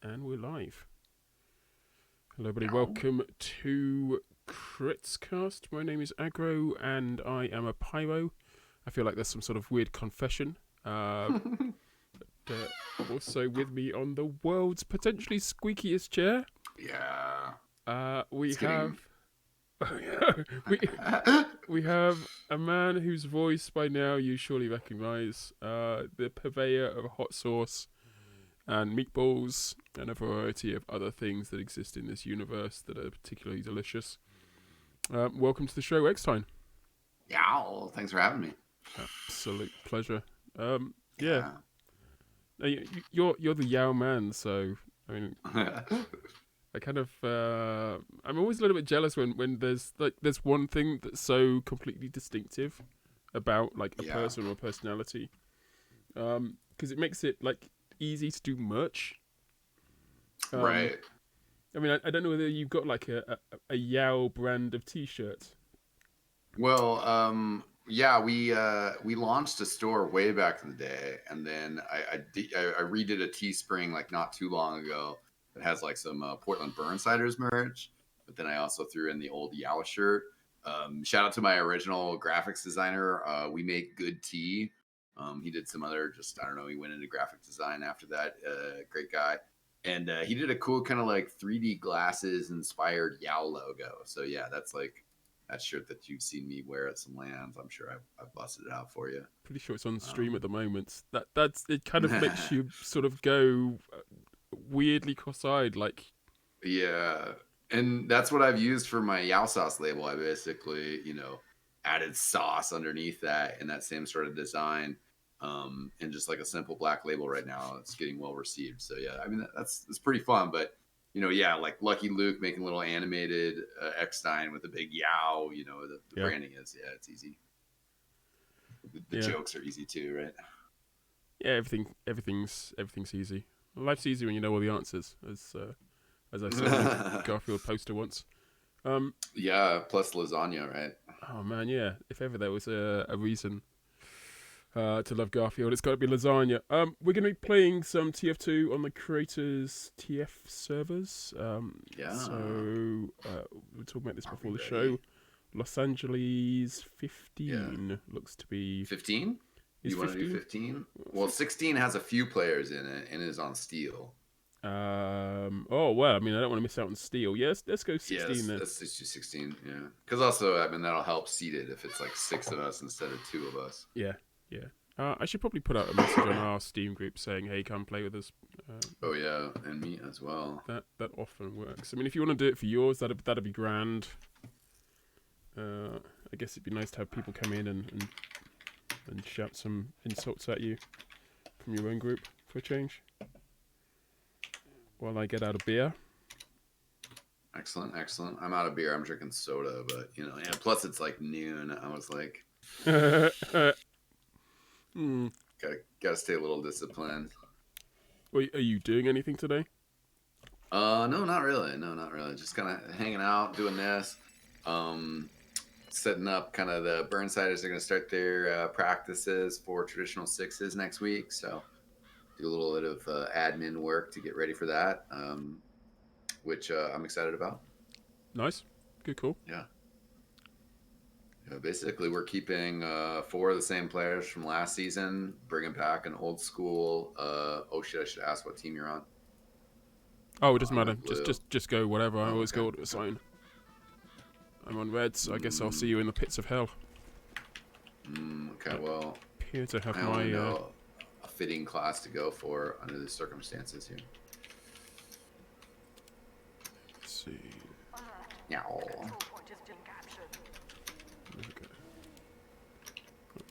And we're live. Hello, everybody. Welcome to Critscast. My name is Agro, and I am a pyro. I feel like there's some sort of weird confession. Also with me on the world's potentially squeakiest chair. We have a man whose voice by now you surely recognise. The purveyor of hot sauce and meatballs and a variety of other things that exist in this universe that are particularly delicious. Welcome to the show, Extine. Yeah, thanks for having me. Absolute pleasure. Yeah. You're the Yao man, so I mean, I kind of I'm always a little bit jealous when there's one thing that's so completely distinctive about like a person or a personality, because it makes it like easy to do merch. Right. I mean, I don't know whether you've got like a Yao brand of t-shirt. Well, we launched a store way back in the day, and then I redid a Teespring like not too long ago that has like some Portland Burnsiders merch, but then I also threw in the old Yao shirt. Shout out to my original graphics designer. We make good tea. He did some other he went into graphic design after that. Great guy. And he did a cool kind of like 3D glasses inspired Yao logo. So yeah, that's like that shirt that you've seen me wear at some lands. I'm sure I've busted it out for you. Pretty sure it's on stream at the moment. That's it. Kind of makes you sort of go weirdly cross-eyed, like. Yeah, and that's what I've used for my Yao sauce label. I basically, added sauce underneath that in that same sort of design. And just like a simple black label right now, it's getting well received. So yeah, I mean that's pretty fun. But like Lucky Luke making a little animated Extine with a big Yao. The branding is it's easy. The jokes are easy too, right? Yeah, everything's easy. Life's easy when you know all the answers, as I said on the Garfield poster once. Plus lasagna, right? Oh man, yeah. If ever there was a reason to love Garfield, it's got to be lasagna. We're going to be playing some TF2 on the creators' TF servers. So we were talking about this before the show. Los Angeles 15 looks to be 15. You want to do 15? Well, 16 has a few players in it and is on Steel. Oh well, I mean, I don't want to miss out on Steel. Yes, let's go 16 then. Let's do 16. Yeah, because also, I mean, that'll help seed it if it's like 6 of us instead of 2 of us. Yeah. I should probably put out a message on our Steam group saying, "Hey, come play with us." And me as well. That often works. I mean, if you want to do it for yours, that'd be grand. I guess it'd be nice to have people come in and shout some insults at you from your own group for a change. While I get out of beer. Excellent. I'm out of beer. I'm drinking soda, but plus it's like noon. I was like, gotta stay a little disciplined. Wait, are you doing anything today? No, not really. Just kind of hanging out, doing this. Setting up kind of the Burnsiders are going to start their practices for traditional 6s next week. So do a little bit of admin work to get ready for that, which I'm excited about. Nice. Good call. Yeah. Basically, we're keeping 4 of the same players from last season, bringing back an old school. I should ask what team you're on. Oh, it doesn't matter. Just go whatever. I always go to assign. I'm on red, so I guess I'll see you in the pits of hell. Okay, well, appear to have I know a fitting class to go for under the circumstances here. Let's see. Yeah. There we go.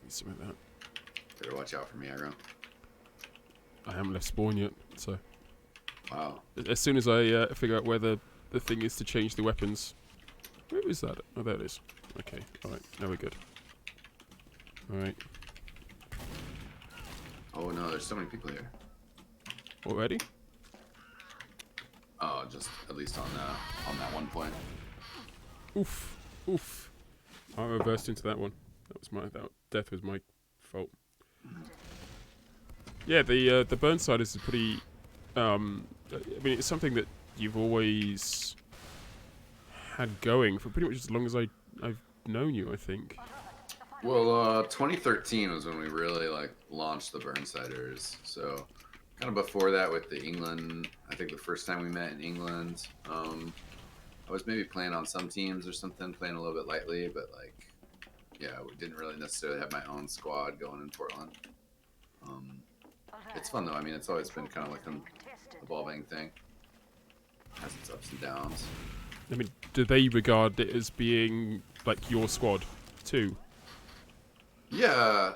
Some of that. Better watch out for me, Agro. I haven't left spawn yet, so. Wow. As soon as I figure out where the thing is to change the weapons. Where is that? Oh, there it is. Okay, alright, now we're good. Alright. Oh no, there's so many people here. Already? Oh, just at least on that one point. Oof. I reversed into that one. Death was my fault. Yeah, the Burnside is a pretty I mean, it's something that you've always had going for pretty much as long as I've known you, I think. Well, 2013 was when we really like launched the Burnsiders. So kind of before that with the England, I think the first time we met in England, I was maybe playing on some teams or something, playing a little bit lightly, but like, yeah, we didn't really necessarily have my own squad going in Portland. It's fun though. I mean, it's always been kind of like an evolving thing. Has its ups and downs. I mean, do they regard it as being like your squad too? Yeah,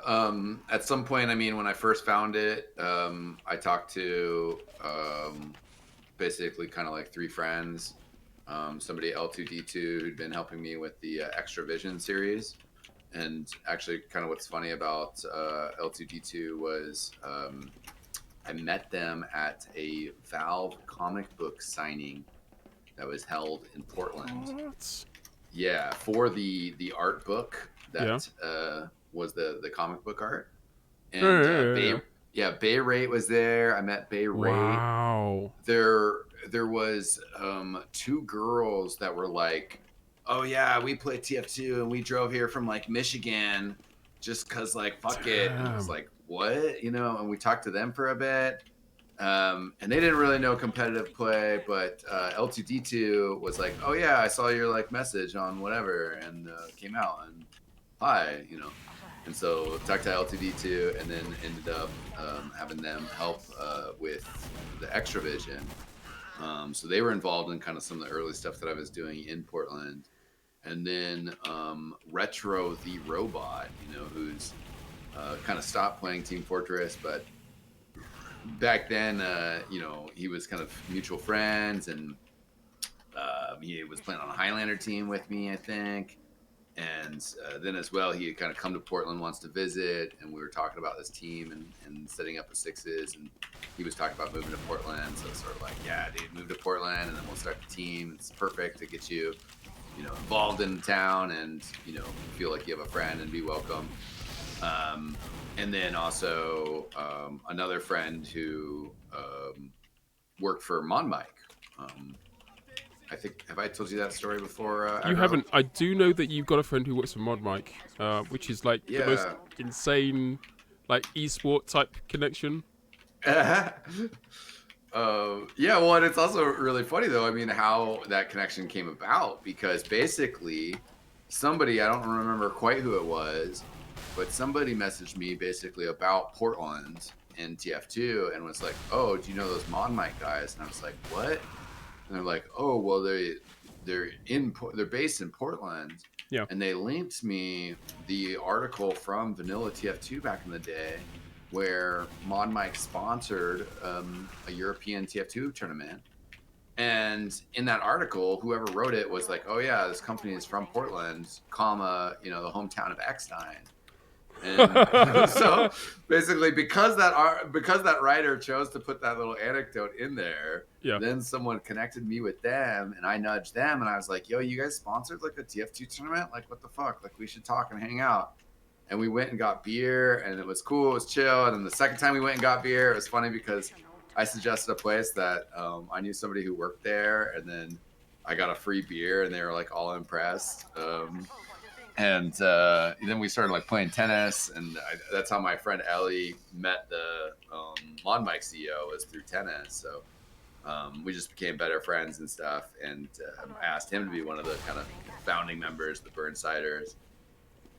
at some point, I mean, when I first found it, I talked to basically kind of like 3 friends. Somebody L2D2 who'd been helping me with the eXtelevision series. And actually, kind of what's funny about L2D2 was I met them at a Valve comic book signing that was held in Portland. What? Yeah, for the art book that was the comic book art. And Bay Rate was there. I met Bay Rate. Wow. There was 2 girls that were like, oh yeah, we play TF2 and we drove here from like Michigan just cause like fuck it. And I was like, what? You know, and we talked to them for a bit. And they didn't really know competitive play, but L2D2 was like, oh yeah, I saw your like message on whatever and came out and hi, you know. And so talked to L2D2 and then ended up having them help with the eXtelevision. So they were involved in kind of some of the early stuff that I was doing in Portland. And then Retro the Robot, you know, who's kind of stopped playing Team Fortress, but back then, you know, he was kind of mutual friends, and he was playing on a Highlander team with me, I think. And then as well, he had kind of come to Portland once to visit, and we were talking about this team and setting up a sixes, and he was talking about moving to Portland. So it's sort of like, yeah, dude, move to Portland, and then we'll start the team. It's perfect to get you, you know, involved in town and, you know, feel like you have a friend and be welcome. And then also another friend who worked for Monmike. I think, have I told you that story before? You haven't. I do know that you've got a friend who works for ModMike, which is like the most insane, like eSport type connection. Yeah, well, and it's also really funny though. I mean, how that connection came about, because basically somebody, I don't remember quite who it was, but somebody messaged me basically about Portland and TF2 and was like, oh, do you know those ModMike guys? And I was like, what? And they're like, oh, well, they're based in Portland. Yeah. And they linked me the article from Vanilla TF2 back in the day, where ModMike sponsored a European TF2 tournament. And in that article, whoever wrote it was like, oh yeah, this company is from Portland, comma, you know, the hometown of Extine. And so basically, because that writer chose to put that little anecdote in there, then someone connected me with them, and I nudged them, and I was like, yo, you guys sponsored like a TF2 tournament? Like, what the fuck? Like, we should talk and hang out. And we went and got beer, and it was cool, it was chill. And then the second time we went and got beer, it was funny because I suggested a place that I knew somebody who worked there, and then I got a free beer, and they were like all impressed. And then we started like playing tennis, and that's how my friend Ellie met the ModMike CEO, was through tennis. So we just became better friends and stuff. And I asked him to be one of the kind of founding members, the Burnsiders.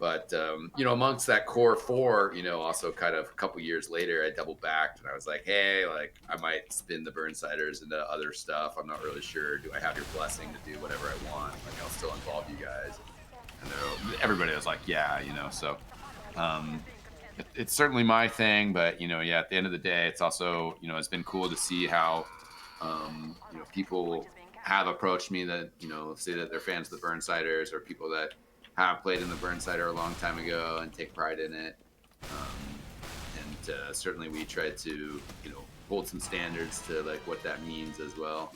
But you know, amongst that core 4, you know, also kind of a couple years later, I double backed and I was like, hey, like I might spin the Burnsiders into other stuff. I'm not really sure. Do I have your blessing to do whatever I want? Like, I'll still involve you guys. And everybody was like, yeah, you know, so it's certainly my thing, but, you know, yeah, at the end of the day, it's also, you know, it's been cool to see how, you know, people have approached me that, you know, say that they're fans of the Burnsiders, or people that have played in the Burnsider a long time ago and take pride in it. And certainly we tried to, you know, hold some standards to like what that means as well.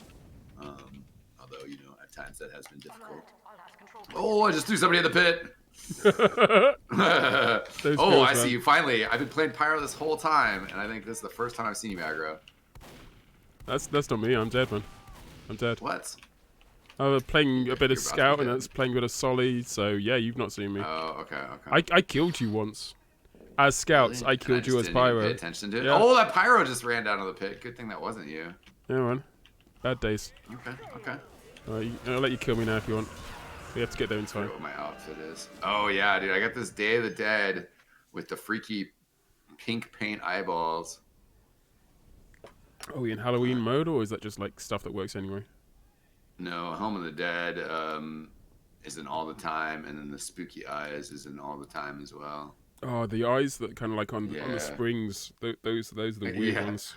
Although, you know, at times that has been difficult. Oh, I just threw somebody in the pit. Oh, I see you. Finally, I've been playing Pyro this whole time, and I think this is the first time I've seen you aggro. That's not me. I'm dead, man. I'm dead. What? I was playing a bit of You're about to Scout, be and dead. that's playing a bit of Solly. So yeah, you've not seen me. Oh, okay. I killed you once. As Scouts, Really? I killed you as didn't even pay Pyro. attention to it. Yeah. Oh, that Pyro just ran down to the pit. Good thing that wasn't you. Yeah, man. Bad days. Okay. I'll let you kill me now if you want. We have to get there in I forget time. what my outfit is. Oh yeah, dude. I got this Day of the Dead with the freaky pink paint eyeballs. Are we in Halloween mode, or is that just like stuff that works anyway? No, Home of the Dead is in all the time, and then the Spooky Eyes is in all the time as well. Oh, the eyes that kind of like on the springs. Those are the weird ones.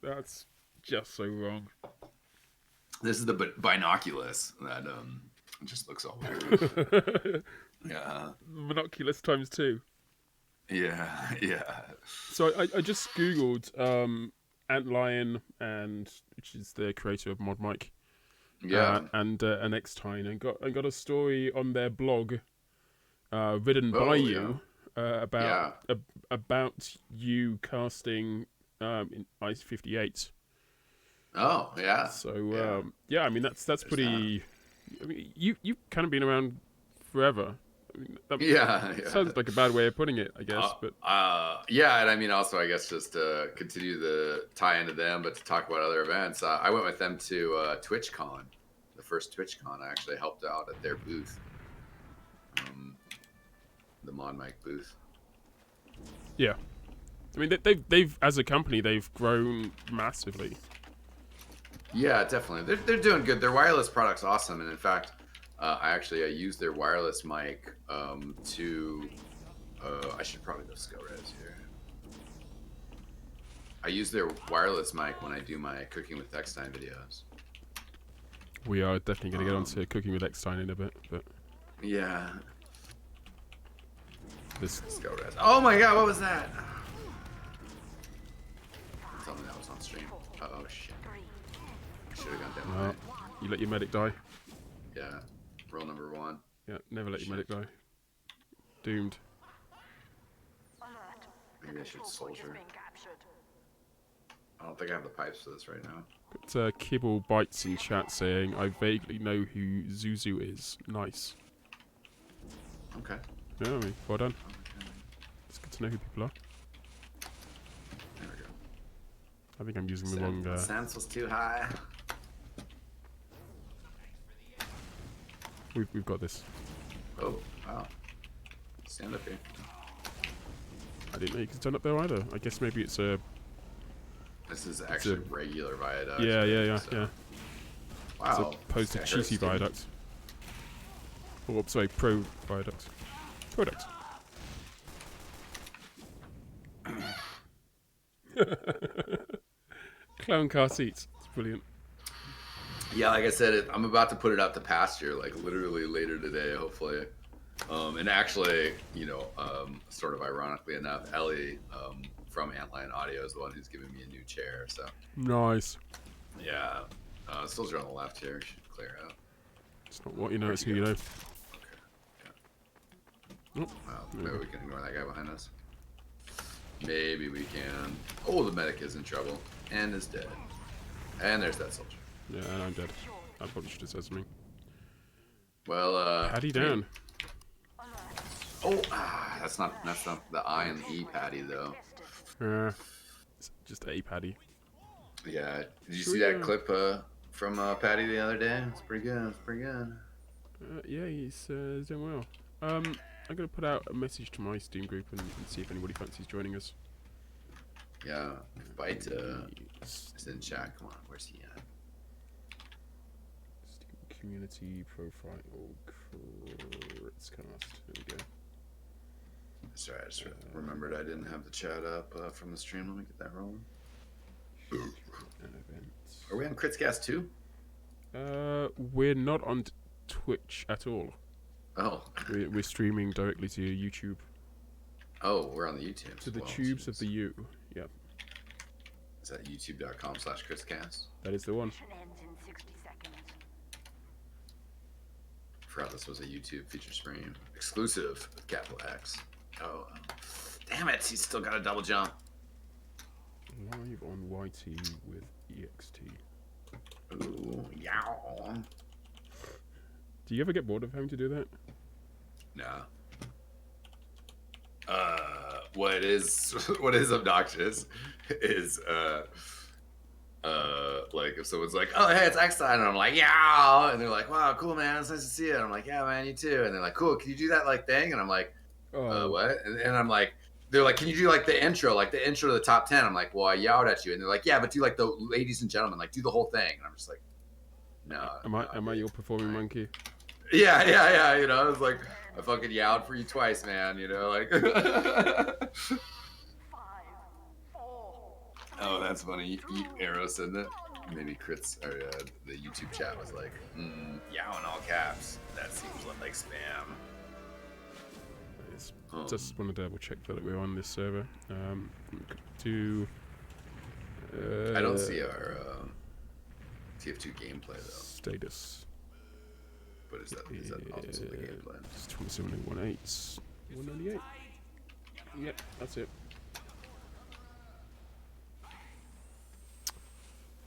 That's just so wrong. This is the binoculus that just looks all weird. Yeah. Monoculus times 2. Yeah. So I just googled Antlion, which is the creator of Mod Mike. Yeah. And eXtine, and got a story on their blog, written by you, about you casting in Ice 58. Oh yeah. So yeah, I mean that's pretty. I mean, you've kind of been around forever. I mean, that sounds like a bad way of putting it, I guess. But yeah, and I mean also I guess just to continue the tie into them, but to talk about other events, I went with them to TwitchCon, the first TwitchCon. I actually helped out at their booth, the Mod Mike booth. Yeah, I mean they've as a company they've grown massively. Yeah, definitely. They're doing good. Their wireless product's awesome, and in fact, I used their wireless mic to. I should probably go ScoRes here. I use their wireless mic when I do my Cooking with Extine videos. We are definitely going to get onto Cooking with Extine in a bit, but yeah. This ScoRes. Oh my God! What was that? Tell me that was on stream. Oh shit. Should have gone down. You let your medic die. Yeah. Rule number 1. Yeah, never let your medic die. Doomed. Maybe I should soldier. I don't think I have the pipes for this right now. Got Kibble Bites in chat saying, I vaguely know who Zuzu is. Nice. Okay. Yeah, I mean, well done. It's good to know who people are. There we go. I think I'm using the wrong... Sense was too high. We've got this. Oh, wow. Stand up here. I didn't know you could stand up there either. I guess maybe it's a... This is actually regular viaduct. Yeah. Wow. As opposed to cheesy viaduct. Oh, sorry, pro viaduct. Product. Clown car seats. It's brilliant. Yeah, like I said, I'm about to put it out to pasture, like literally later today, hopefully. And actually, sort of ironically enough, Ellie from Antlion Audio is the one who's giving me a new chair. So nice. Yeah, soldier on the left here should clear out. It's not what you know; it's who you know. Okay. Yeah. Oh, well, maybe we can ignore that guy behind us. Maybe we can. Oh, the medic is in trouble and is dead. And there's that soldier. Yeah, and I'm dead. I probably should have said something. Well, Paddy down. Oh, that's not the I and the E Paddy though. It's just a Paddy. Yeah. Did you see that clip from Paddy the other day? It's pretty good. Yeah, he's doing well. I'm gonna put out a message to my Steam group and see if anybody fancies joining us. Yeah, Bite is in chat. Come on, where's he at? Steam community profile. Critscast. There we go. Sorry, I just remembered I didn't have the chat up from the stream. Let me get that rolling. Are we on Critscast too? We're not on Twitch at all. Oh. We're streaming directly to YouTube. Oh, we're on the YouTube. To the tubes of the U. Yep. Is that youtube.com/Critscast? That is the one. Forgot this was a YouTube feature stream. Exclusive with capital X. Oh, damn it. He's still got a double jump. Live on YT with TXT. Ooh, yeah. Do you ever get bored of having to do that? No. What is obnoxious is like if someone's like, oh hey, it's Extine, and I'm like, yeah, and they're like, wow, cool man, it's nice to see you. And I'm like, yeah man, you too. And they're like, cool, can you do that like thing? And I'm like, what? And I'm like, they're like, can you do like the intro to the top 10? I'm like, well, I yelled at you. And they're like, yeah, but do like the ladies and gentlemen, like do the whole thing. And I'm just like, no. Am I your performing monkey? Yeah. You know, it's like I fucking yelled for you twice, man. You know, like. Oh, that's funny. Arrow said that. Maybe crits or the YouTube chat was like, "Yow" in all caps. That seems like spam. Just want to double check that we're on this server. I don't see our TF2 gameplay though. Status. What is that? Is that also the gameplay? It's 27.18. 198. Yep, that's it.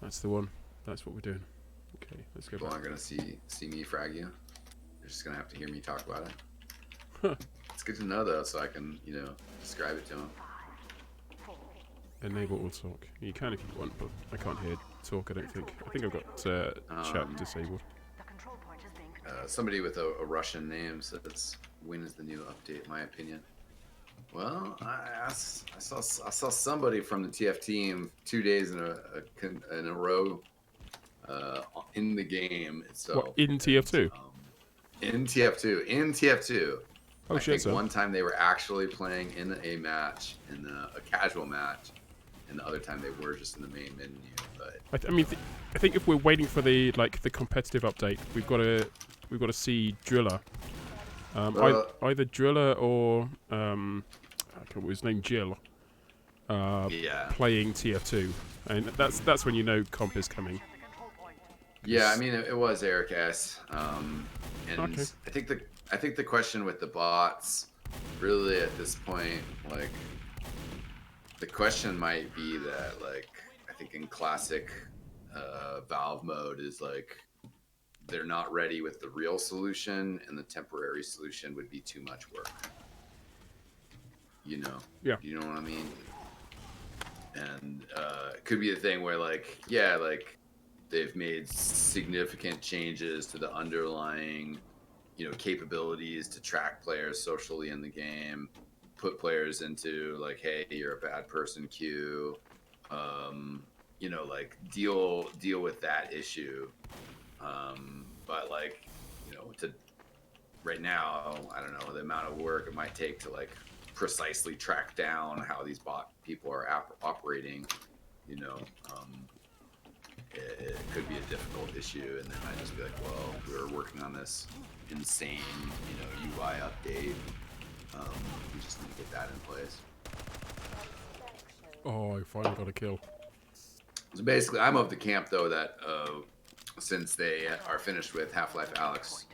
That's the one. That's what we're doing. Okay, let's go. People aren't gonna see me frag you. They're just gonna have to hear me talk about it. Huh. It's good to know though, so I can, describe it to them. Enable all talk. You can if you want, but I can't hear talk. I don't think. I think I've got chat disabled. Somebody with a Russian name says, "When is the new update?" My opinion. Well, I saw somebody from the TF team 2 days in a row in the game itself. What, in TF2? In TF2. Oh shit! I think one time they were actually playing in a match, in a casual match, and the other time they were just in the main menu. But I think if we're waiting for the competitive update, we've got to see Driller. Either Driller or I can't remember his name, Jill. Playing TF2, and that's when you know comp is coming. Yeah, I mean it was Eric S. And okay. I think the question with the bots, really at this point, like the question might be that I think in classic Valve mode is they're not ready with the real solution, and the temporary solution would be too much work. Yeah. You know what I mean? And it could be a thing where they've made significant changes to the underlying, capabilities to track players socially in the game, put players into hey, you're a bad person queue, deal with that issue. But to right now, I don't know the amount of work it might take to precisely track down how these bot people are operating. It could be a difficult issue, and then I'd just be like, well, we're working on this insane, UI update. We just need to get that in place. Oh, I finally got a kill. So basically, I'm of the camp though that since they are finished with Half-Life Alyx,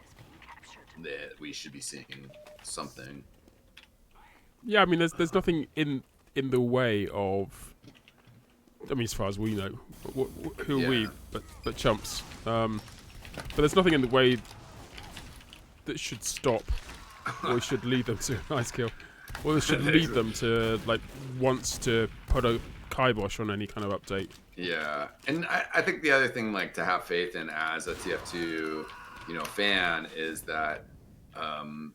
that we should be seeing something. Yeah, I mean, there's nothing in the way of. I mean, as far as we know, who are we but chumps? But there's nothing in the way that should stop, or should lead them to a nice kill, or that should lead them to wants to put a kibosh on any kind of update. Yeah, and I think the other thing to have faith in as a TF2 fan is that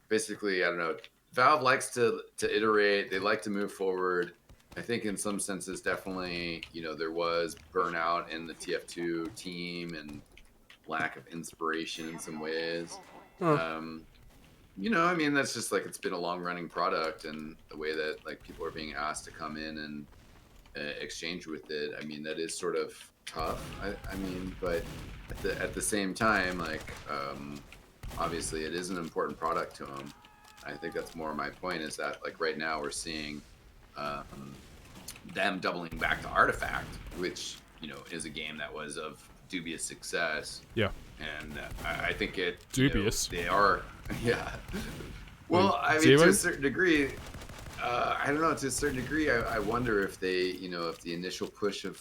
basically, I don't know, Valve likes to iterate, they like to move forward. I think in some senses, definitely, there was burnout in the TF2 team and lack of inspiration in some ways. I mean, that's just it's been a long running product, and the way that people are being asked to come in and exchange with it, I mean, that is sort of tough. I mean, but at the same time, obviously it is an important product to them. I think that's more my point, is that right now we're seeing them doubling back to Artifact, which is a game that was of dubious success. Yeah. And I think it dubious. They are. Yeah. Well, I mean, to a certain degree, I don't know. To a certain degree, I wonder if they, if the initial push of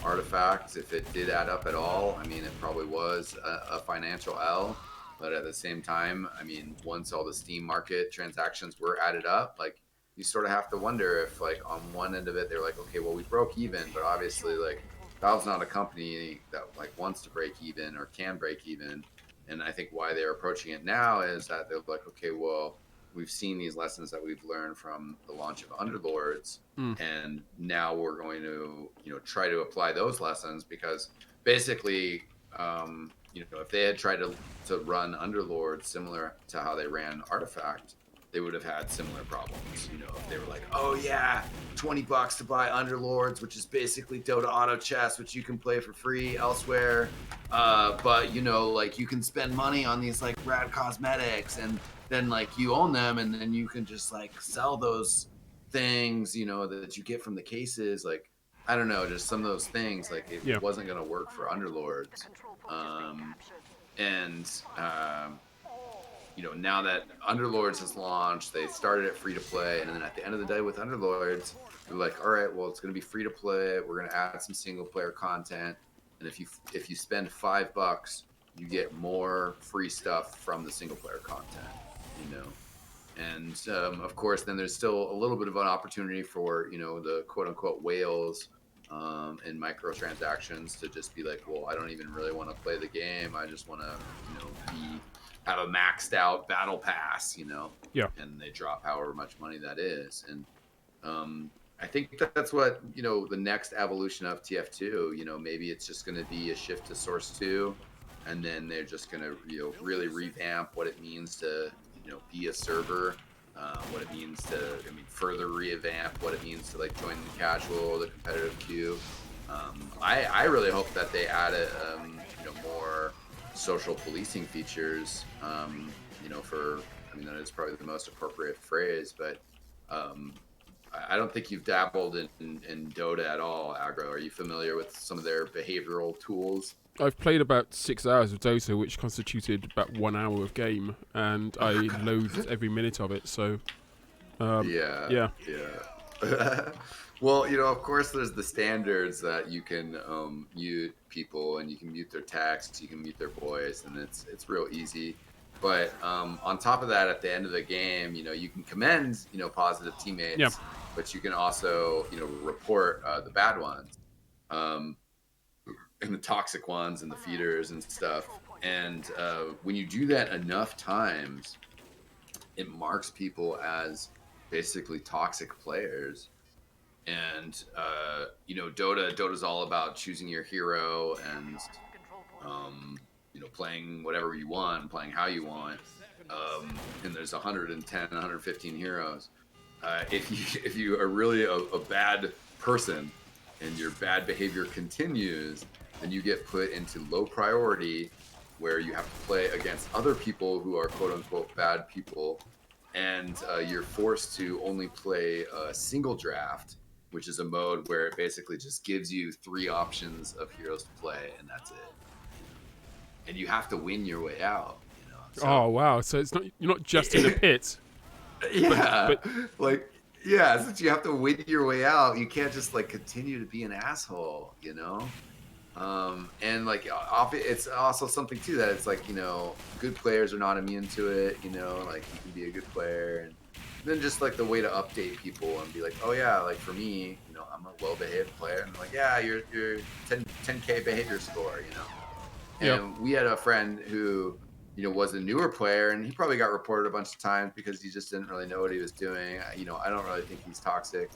artifacts, if it did add up at all. I mean, it probably was a financial L, but at the same time, I mean, once all the Steam market transactions were added up, like, you sort of have to wonder if, like, on one end of it, they're like, okay, well, we broke even, but obviously, like, Valve's not a company that like wants to break even or can break even. And I think why they're approaching it now is that they're like, okay, well, we've seen these lessons that we've learned from the launch of Underlords, and now we're going to, try to apply those lessons, because basically, if they had tried to run Underlords similar to how they ran Artifact, they would have had similar problems. If they were like, oh yeah, $20 to buy Underlords, which is basically Dota Auto Chess, which you can play for free elsewhere. But like, you can spend money on these like rad cosmetics, and then like you own them, and then you can just like sell those things, that you get from the cases. Like, I don't know, just some of those things, like it wasn't going to work for Underlords. Now that Underlords has launched, they started it free to play, and then at the end of the day with Underlords, they're like, all right, well, it's going to be free to play. We're going to add some single player content, and if you spend $5, you get more free stuff from the single player content. And of course, then there's still a little bit of an opportunity for the quote unquote whales and microtransactions to just be like, well, I don't even really want to play the game. I just want to have a maxed out battle pass, and they drop however much money that is. And I think that's what, the next evolution of TF2, maybe it's just going to be a shift to Source 2, and then they're just going to, really revamp what it means to, be a server, what it means to, further revamp what it means to like join the casual, the competitive queue. I really hope that they add more social policing features, that is probably the most appropriate phrase, but I don't think you've dabbled in Dota at all, Agro. Are you familiar with some of their behavioral tools? I've played about 6 hours of Dota, which constituted about 1 hour of game, and I loathed every minute of it, so yeah. Well, of course, there's the standards that you can mute people, and you can mute their text, you can mute their voice, and it's real easy. But on top of that, at the end of the game, you can commend, positive teammates, but you can also, report the bad ones, and the toxic ones, and the feeders and stuff. And when you do that enough times, it marks people as basically toxic players. And Dota's all about choosing your hero and playing whatever you want, playing how you want. And there's 110, 115 heroes. If you are really a bad person and your bad behavior continues, then you get put into low priority, where you have to play against other people who are quote unquote bad people, and you're forced to only play a single draft, which is a mode where it basically just gives you 3 options of heroes to play, and that's it. And you have to win your way out. So, oh wow! So you're not just in a pit. Yeah, since you have to win your way out, you can't just like continue to be an asshole, and like it's also something too that it's like, good players are not immune to it. Like, you can be a good player, and then just like the way to update people and be like, oh yeah, like for me, I'm a well-behaved player, and like, yeah, you're 10K behavior score, And we had a friend who, was a newer player, and he probably got reported a bunch of times because he just didn't really know what he was doing. I don't really think he's toxic,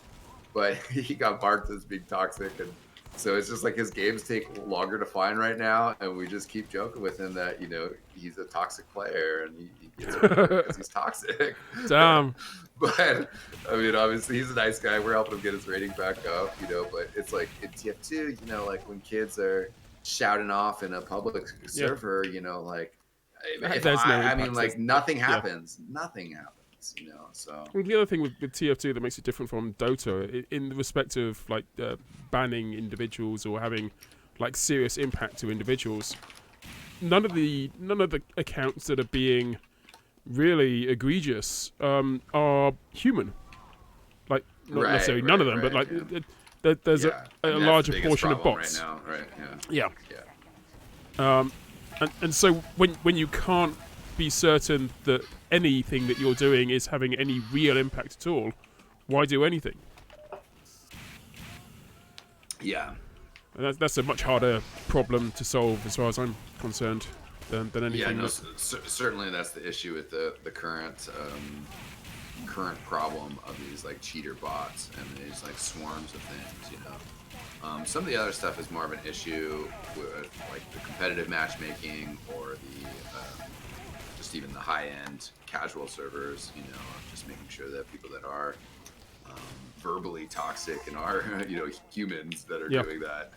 but he got marked as being toxic, and so it's just like his games take longer to find right now, and we just keep joking with him that he's a toxic player, and he gets reported because he's toxic. Damn. But obviously he's a nice guy. We're helping him get his rating back up, but it's like in TF2, like when kids are shouting off in a public server, like, like nothing happens. Nothing happens, so. Well, the other thing with TF2 that makes it different from Dota, in the respect of like banning individuals or having like serious impact to individuals, none of the accounts that are being really egregious are human. Like, not necessarily none of them, but like there's a larger portion of bots right now, right? Yeah. Yeah. And so when you can't be certain that anything that you're doing is having any real impact at all, why do anything? Yeah. And that's a much harder problem to solve, as far as I'm concerned, than anything. Yeah, no, certainly that's the issue with the current problem of these like cheater bots and these like swarms of things. Some of the other stuff is more of an issue with like the competitive matchmaking or the just even the high-end casual servers. Just making sure that people that are verbally toxic and are humans that are doing that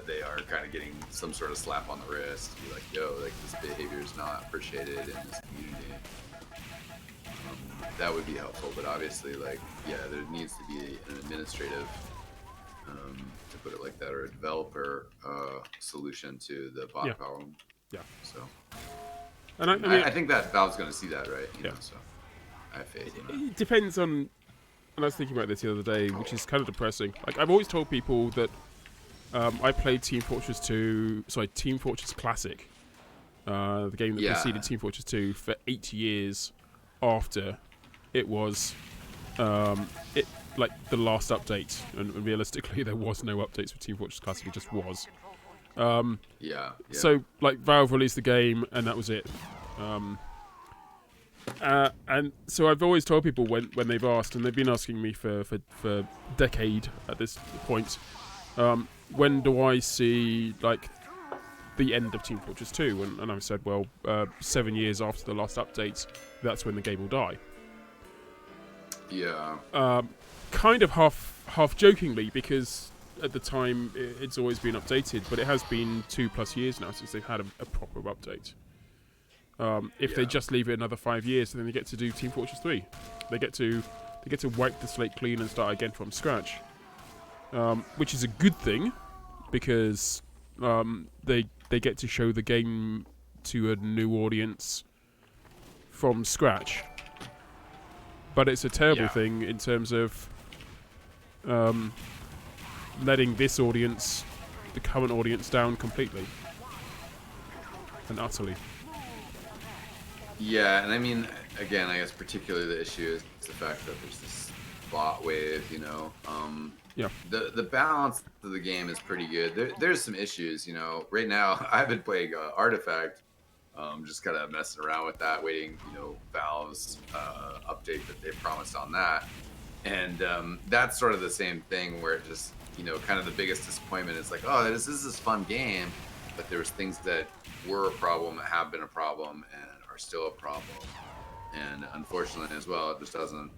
they are kind of getting some sort of slap on the wrist to be like, yo, like this behavior is not appreciated in this community. That would be helpful, but obviously, like, yeah, there needs to be an administrative, to put it like that, or a developer solution to the bot problem. Yeah. So, and I think that Valve's going to see that, right? You know, so I have faith in that. It depends on. And I was thinking about this the other day, which is kind of depressing. Like, I've always told people that I played Team Fortress Classic, the game that preceded Team Fortress 2, for 8 years after it was like the last update, and realistically there was no updates for Team Fortress Classic, it just was. So like Valve released the game and that was it. And so I've always told people when they've asked, and they've been asking me for a decade at this point, when do I see like the end of Team Fortress 2? And I've said, well, 7 years after the last update, that's when the game will die. Yeah. Kind of half jokingly, because at the time it's always been updated, but it has been 2+ years now since they've had a proper update. If they just leave it another 5 years, then they get to do Team Fortress 3. They get to wipe the slate clean and start again from scratch, which is a good thing, because they get to show the game to a new audience from scratch. But it's a terrible thing in terms of letting this audience, the current audience, down completely and utterly. Yeah, and I mean, again, I guess particularly the issue is the fact that there's this bot wave, The balance of the game is pretty good. There's some issues, Right now, I've been playing Artifact, just kind of messing around with that, waiting, Valve's update that they promised on that. And that's sort of the same thing where it just, kind of the biggest disappointment is like, oh, this is this fun game, but there's things that were a problem, have been a problem, and are still a problem. And unfortunately as well, it just doesn't,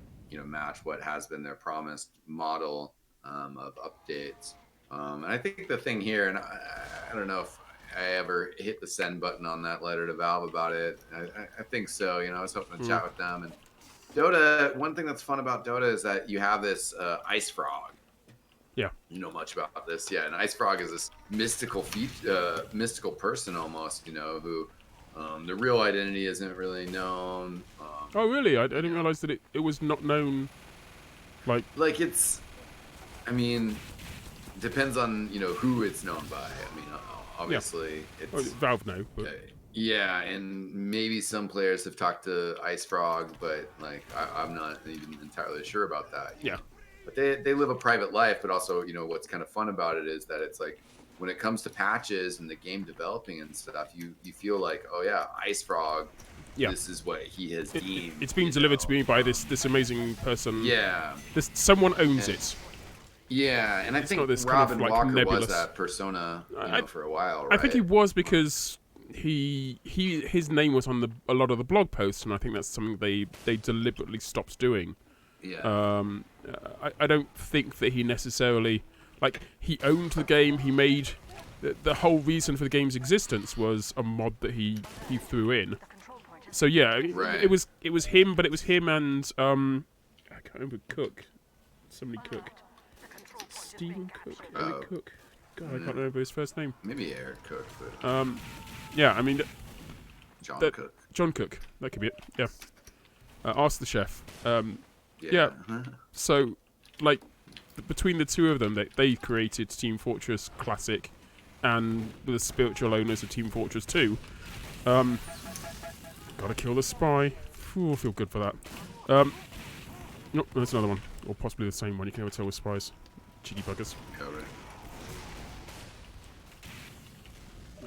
match what has been their promised model of updates. And I think the thing here, and I don't know if I ever hit the send button on that letter to Valve about it. I think so. I was hoping to chat with them. And Dota, one thing that's fun about Dota is that you have this ice frog. Yeah. You know much about this? Yeah, and ice frog is this mystical person almost, who the real identity isn't really known. Oh, really? I didn't realize that it was not known. Like it's, I mean, depends on who it's known by. I mean, obviously it's Valve know. But... yeah, and maybe some players have talked to Ice Frog, but like I'm not even entirely sure about that. Yeah. But they live a private life, but also what's kind of fun about it is that it's like when it comes to patches and the game developing and stuff, you feel like, oh yeah, Ice Frog. Yeah. This is what he has deemed. It's been delivered to me by this amazing person. Yeah. Someone owns it. Yeah, and I think Robin Walker was that persona for a while, right? I think he was, because his name was on a lot of the blog posts, and I think that's something they deliberately stopped doing. Yeah. I don't think that he necessarily, like, he owned the game. He made the whole reason for the game's existence was a mod that he threw in. So yeah, it was him, but it was him and I can't remember somebody Cook, Stephen Cook, Eric Cook. God, I can't remember his first name. Maybe Eric Cook, but yeah, I mean John Cook. That could be it. Yeah, ask the chef. Yeah. So like between the two of them, they created Team Fortress Classic, and the spiritual owners of Team Fortress 2. Gotta kill the spy. Ooh, I feel good for that. Nope, there's another one, or possibly the same one. You can never tell with spies. Cheeky buggers. Yeah, right.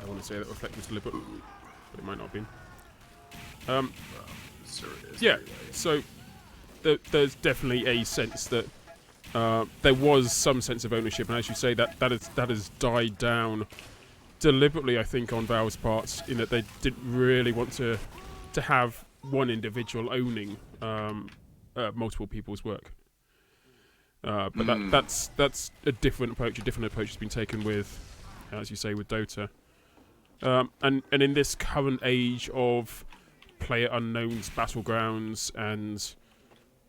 I want to say that reflect was deliberate, but it might not have been. Yeah, so there's definitely a sense that there was some sense of ownership, and as you say, that has died down deliberately, I think, on Valve's part, in that they didn't really want to have one individual owning multiple people's work. But that's a different approach. A different approach has been taken with, as you say, with Dota. And in this current age of player unknowns, battlegrounds, and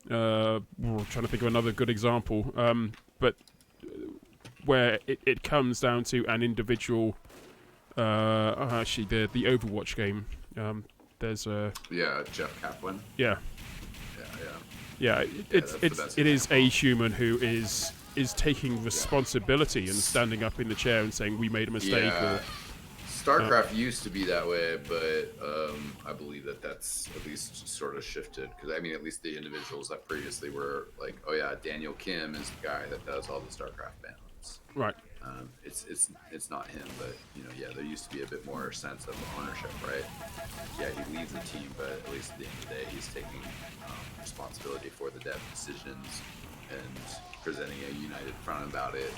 trying to think of another good example, but where it comes down to an individual. Actually, the Overwatch game. There's a Jeff Kaplan. Yeah. It is a human who is taking responsibility and standing up in the chair and saying we made a mistake. Yeah. StarCraft used to be that way, but I believe that's at least sort of shifted, because I mean, at least the individuals that previously were like, oh yeah, Daniel Kim is the guy that does all the StarCraft balance. Right. It's not him, but there used to be a bit more sense of ownership, right? Yeah, he leads the team, but at least at the end of the day, he's taking responsibility for the dev decisions and presenting a united front about it,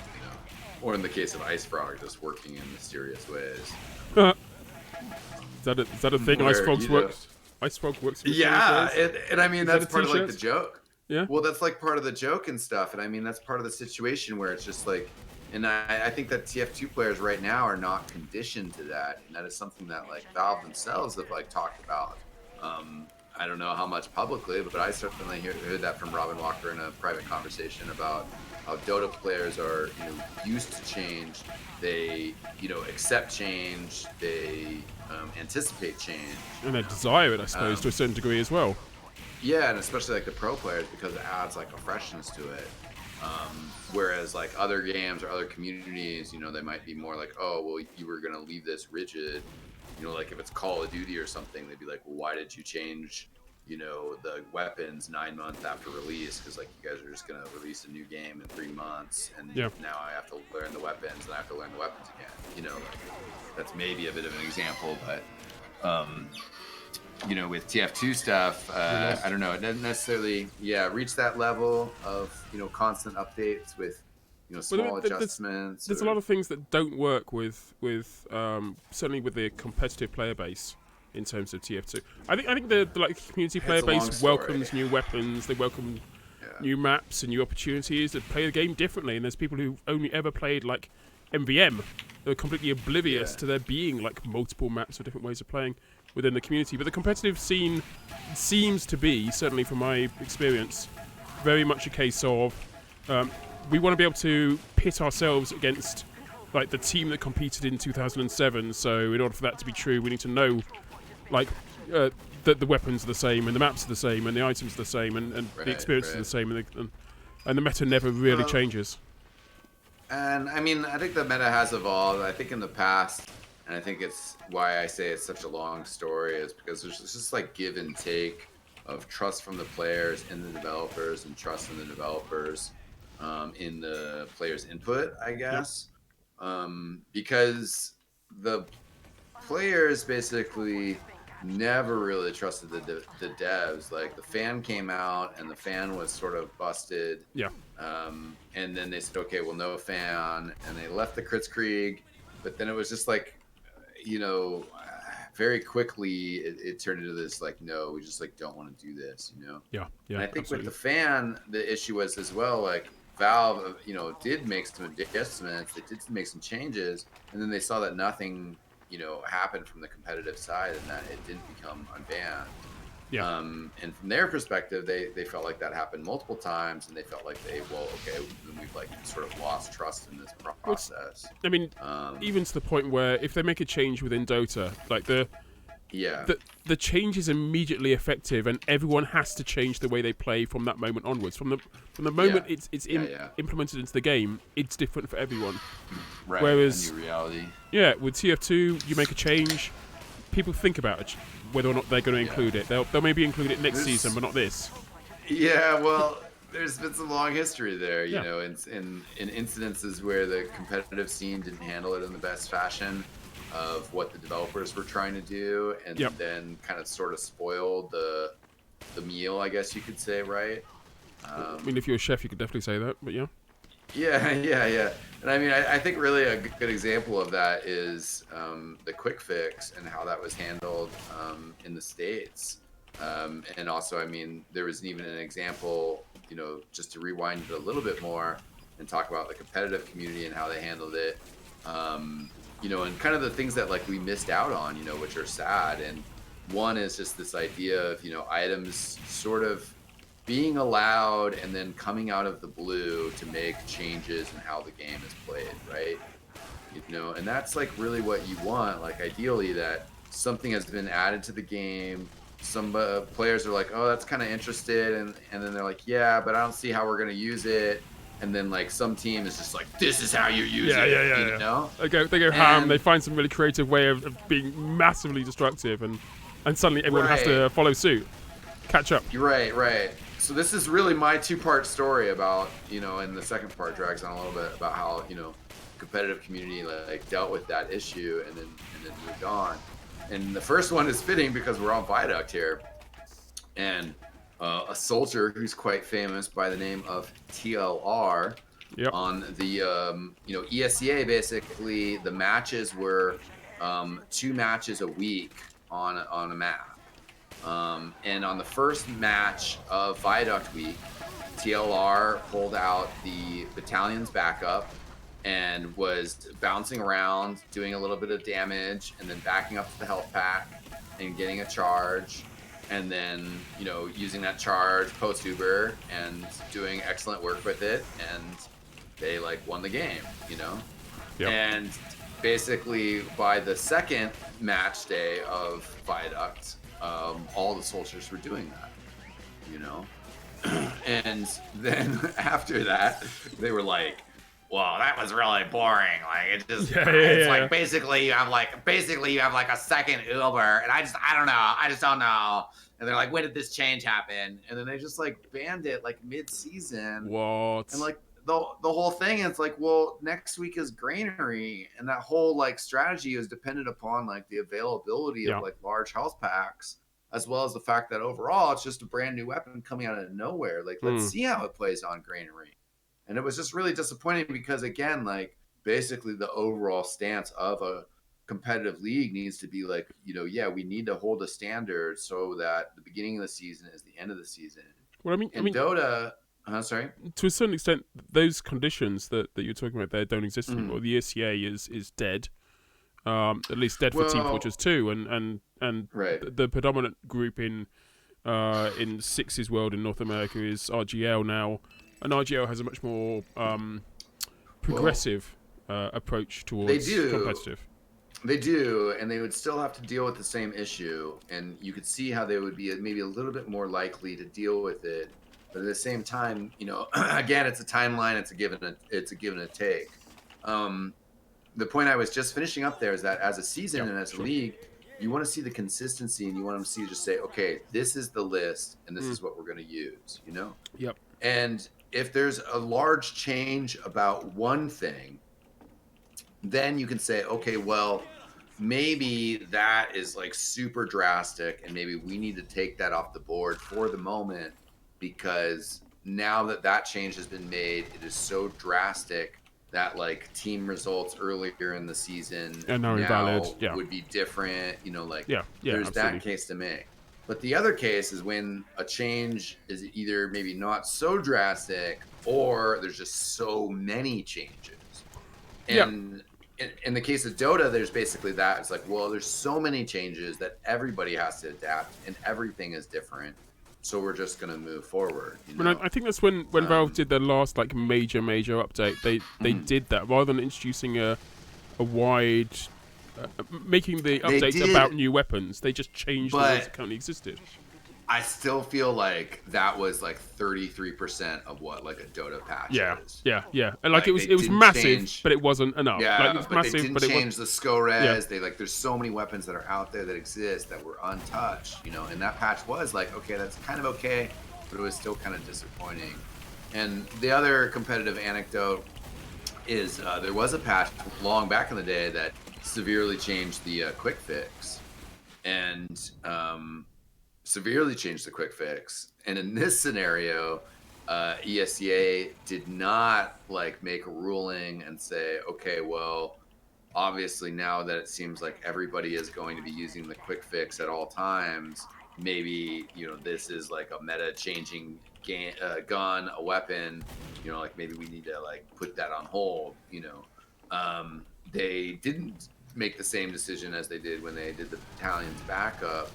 or in the case of Ice Frog, just working in mysterious ways. Is that a thing? Ice Frog works. Ice Frog works. Yeah, and I mean that's part of like the joke. Yeah. Well, that's like part of the joke and stuff, and I mean that's part of the situation where it's just like, and I think that TF2 players right now are not conditioned to that, and that is something that like Valve themselves have like talked about. I don't know how much publicly, but I certainly heard that from Robin Walker in a private conversation about how Dota players are, used to change. They, accept change. They anticipate change, and they desire it, I suppose, to a certain degree as well. Yeah, and especially like the pro players, because it adds like a freshness to it. Whereas like other games or other communities, they might be more like, oh, well, you were gonna leave this rigid. Like if it's Call of Duty or something, they'd be like, well, why did you change, the weapons 9 months after release? Because like you guys are just gonna release a new game in 3 months, and now I have to learn the weapons, and I have to learn the weapons again. Like, that's maybe a bit of an example, but with TF2 stuff, I don't know, it doesn't necessarily reach that level of constant updates with small adjustments. There's a lot of things that don't work with certainly with the competitive player base in terms of TF2. I think the community player base welcomes new weapons. They welcome new maps and new opportunities to play the game differently. And there's people who've only ever played like MVM. They're completely oblivious to there being like multiple maps or different ways of playing within the community. But the competitive scene seems to be, certainly from my experience, very much a case of we want to be able to pit ourselves against like the team that competed in 2007. So in order for that to be true, we need to know like that the weapons are the same, and the maps are the same, and the items are the same, and the experiences are the same, and the meta never really changes. And I mean, I think the meta has evolved. I think in the past, and I think it's why I say it's such a long story, is because there's just like give and take of trust from the players in the developers, and trust in the developers in the players' input, I guess. Because the players basically never really trusted the devs. Like the fan came out and the fan was sort of busted. Yeah. And then they said, okay, well, no fan, and they left the Kritzkrieg, but then it was just like, very quickly it turned into this like, no, we just like don't want to do this, Yeah. And I think absolutely. with the fan, the issue was as well, like Valve, did make some adjustments, they did make some changes, and then they saw that nothing, happened from the competitive side, and that it didn't become unbanned. Yeah. And from their perspective, they felt like that happened multiple times, and they felt like then we've like sort of lost trust in this process. I mean, even to the point where if they make a change within Dota, like Yeah. the change is immediately effective, and everyone has to change the way they play from that moment onwards. From the moment it's implemented into the game, it's different for everyone. Right. Whereas, a new reality. Yeah, with TF2, you make a change, people think about it, whether or not they're going to include it. They'll maybe include it next season, but not this. Yeah, well, there's been some long history there, you know, in incidences where the competitive scene didn't handle it in the best fashion of what the developers were trying to do, and then kind of sort of spoiled the meal, I guess you could say, right? I mean, if you're a chef, you could definitely say that, but yeah. Yeah. And I mean, I think really a good example of that is the quick fix and how that was handled in the States. And also, I mean, there was even an example, you know, just to rewind it a little bit more and talk about the competitive community and how they handled it, you know, and kind of the things that like we missed out on, you know, which are sad. And one is just this idea of, you know, items sort of being allowed and then coming out of the blue to make changes in how the game is played, right? You know, and that's like really what you want. Like ideally that something has been added to the game. Some players are like, oh, that's kind of interested. And then they're like, yeah, but I don't see how we're going to use it. And then like some team is just like, this is how you use it. You know? They go ham. They find some really creative way of being massively destructive. And suddenly everyone has to follow suit. Catch up. Right. So this is really my two-part story about, you know, and the second part drags on a little bit about how, you know, competitive community like dealt with that issue and then moved on. And the first one is fitting because we're on Viaduct here. And a soldier who's quite famous by the name of TLR on the, you know, ESEA, basically the matches were 2 matches a week on a map. And on the first match of Viaduct Week, TLR pulled out the battalion's backup and was bouncing around, doing a little bit of damage, and then backing up to the health pack and getting a charge, and then, you know, using that charge post-Uber and doing excellent work with it, and they, like, won the game, you know? And basically, by the second match day of Viaduct, all the soldiers were doing that, you know? And then after that, they were like, well, that was really boring. Like, it just, it's like, basically you have like a second Uber, and I just don't know. And they're like, when did this change happen? And then they just like banned it like mid-season. What? And like the whole thing, it's like, well, next week is granary, and that whole like strategy is dependent upon like the availability of like large health packs, as well as the fact that overall it's just a brand new weapon coming out of nowhere. Like, let's see how it plays on granary. And it was just really disappointing because, again, like basically the overall stance of a competitive league needs to be like, you know, yeah, we need to hold a standard so that the beginning of the season is the end of the season. Well, I mean, Dota, sorry. To a certain extent, those conditions that you're talking about there don't exist anymore. The ESEA is dead, at least dead for Team Fortress 2, and the predominant group in Six's world in North America is RGL now. And RGL has a much more progressive approach towards competitive. They do, and they would still have to deal with the same issue. And you could see how they would be maybe a little bit more likely to deal with it. But at the same time, you know, again, it's a timeline. It's a give and a take. The point I was just finishing up there is that as a season and as a league, you want to see the consistency, and you want to see just say, okay, this is the list, and this is what we're going to use. You know. Yep. And if there's a large change about one thing, then you can say, okay, well, maybe that is like super drastic, and maybe we need to take that off the board for the moment, because now that change has been made, it is so drastic that like team results earlier in the season would be different, you know, like there's absolutely that case to make. But the other case is when a change is either maybe not so drastic or there's just so many changes. And in the case of Dota, there's basically that. It's like, well, there's so many changes that everybody has to adapt and everything is different. So we're just going to move forward. You know? I think that's when Valve did their last like major update. They did that rather than introducing a wide making the They updates did, about new weapons. They just changed the ones but that currently existed. I still feel like that was like 33% of what like a Dota patch Yeah, is. yeah, yeah. And like Like it they was didn't massive, change. but it wasn't enough. Like it Yeah, was but they massive, didn't but it was. change the SCO Yeah, res. They like there's so many weapons that are out there that exist that were untouched, you know, and that patch was like, okay, that's kind of okay, but it was still kind of disappointing. And the other competitive anecdote is there was a patch long back in the day that severely changed the quick fix. And severely changed the quick fix. And in this scenario, ESEA did not like make a ruling and say, okay, well, obviously now that it seems like everybody is going to be using the quick fix at all times, maybe, you know, this is like a meta changing gun, a weapon, you know, like maybe we need to like put that on hold, you know. They didn't make the same decision as they did when they did the battalion's backup,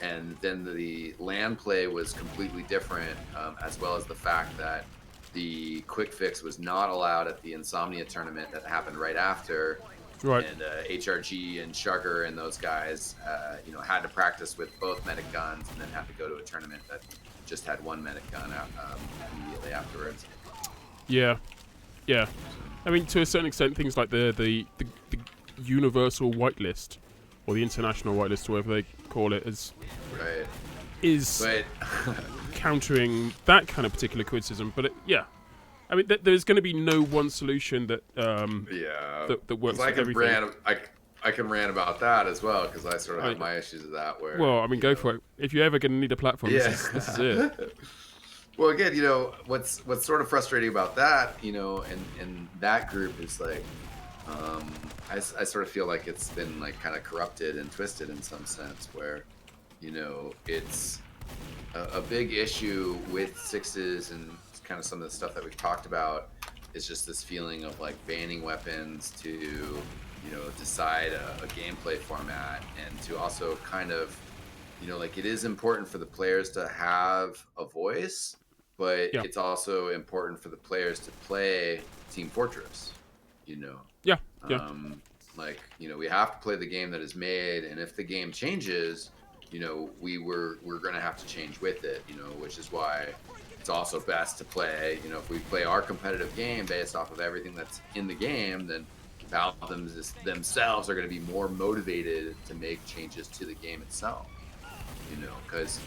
and then the land play was completely different, as well as the fact that the quick fix was not allowed at the Insomnia tournament that happened right after. right. And HRG and Sugar and those guys, you know, had to practice with both medic guns and then had to go to a tournament that just had one medic gun out, immediately afterwards. Yeah, yeah. I mean, to a certain extent, things like the universal whitelist or the international whitelist, or whatever they call it, is But countering that kind of particular criticism. But yeah, I mean, there's going to be no one solution that that works for everything. I can rant about that as well because I sort of have my issues with that. Where well, I mean, go for it. If you're ever going to need a platform, this is it. Well, again, you know, what's sort of frustrating about that, you know, and that group is like, I sort of feel like it's been like kind of corrupted and twisted in some sense where, you know, it's a big issue with sixes and kind of some of the stuff that we've talked about is just this feeling of like banning weapons to, you know, decide a gameplay format and to also kind of, you know, like it is important for the players to have a voice, but it's also important for the players to play Team Fortress, you know. Yeah. Like, you know, we have to play the game that is made, and if the game changes, you know, we're going to have to change with it, you know, which is why it's also best to play, you know, if we play our competitive game based off of everything that's in the game, then Valve themselves are going to be more motivated to make changes to the game itself, you know, because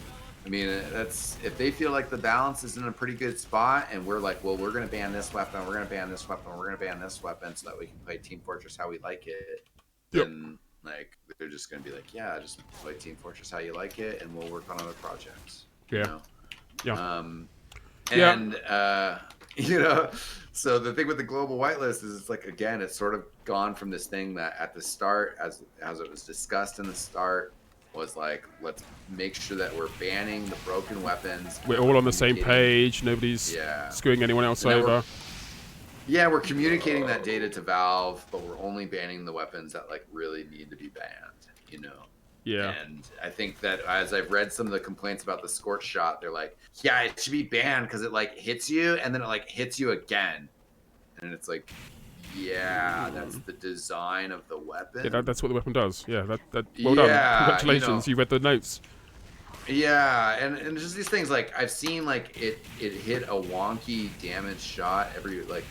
I mean, that's if they feel like the balance is in a pretty good spot and we're like, well, we're going to ban this weapon, we're going to ban this weapon, we're going to ban this weapon so that we can play Team Fortress how we like it, then like they're just going to be like, yeah, just play Team Fortress how you like it and we'll work on other projects. You know? You know, so the thing with the global whitelist is it's like, again, it's sort of gone from this thing that at the start, as it was discussed in the start, was like, let's make sure that we're banning the broken weapons. We're all on the same page. Nobody's screwing anyone else over. We're communicating that data to Valve, but we're only banning the weapons that like really need to be banned, you know? Yeah. And I think that as I've read some of the complaints about the Scorch shot, they're like, yeah, it should be banned because it like hits you and then it like hits you again. And it's like, yeah, that's the design of the weapon. Yeah, that's what the weapon does. Yeah, that well done. Congratulations, you read the notes. Yeah, and just these things, like I've seen like it hit a wonky damage shot every like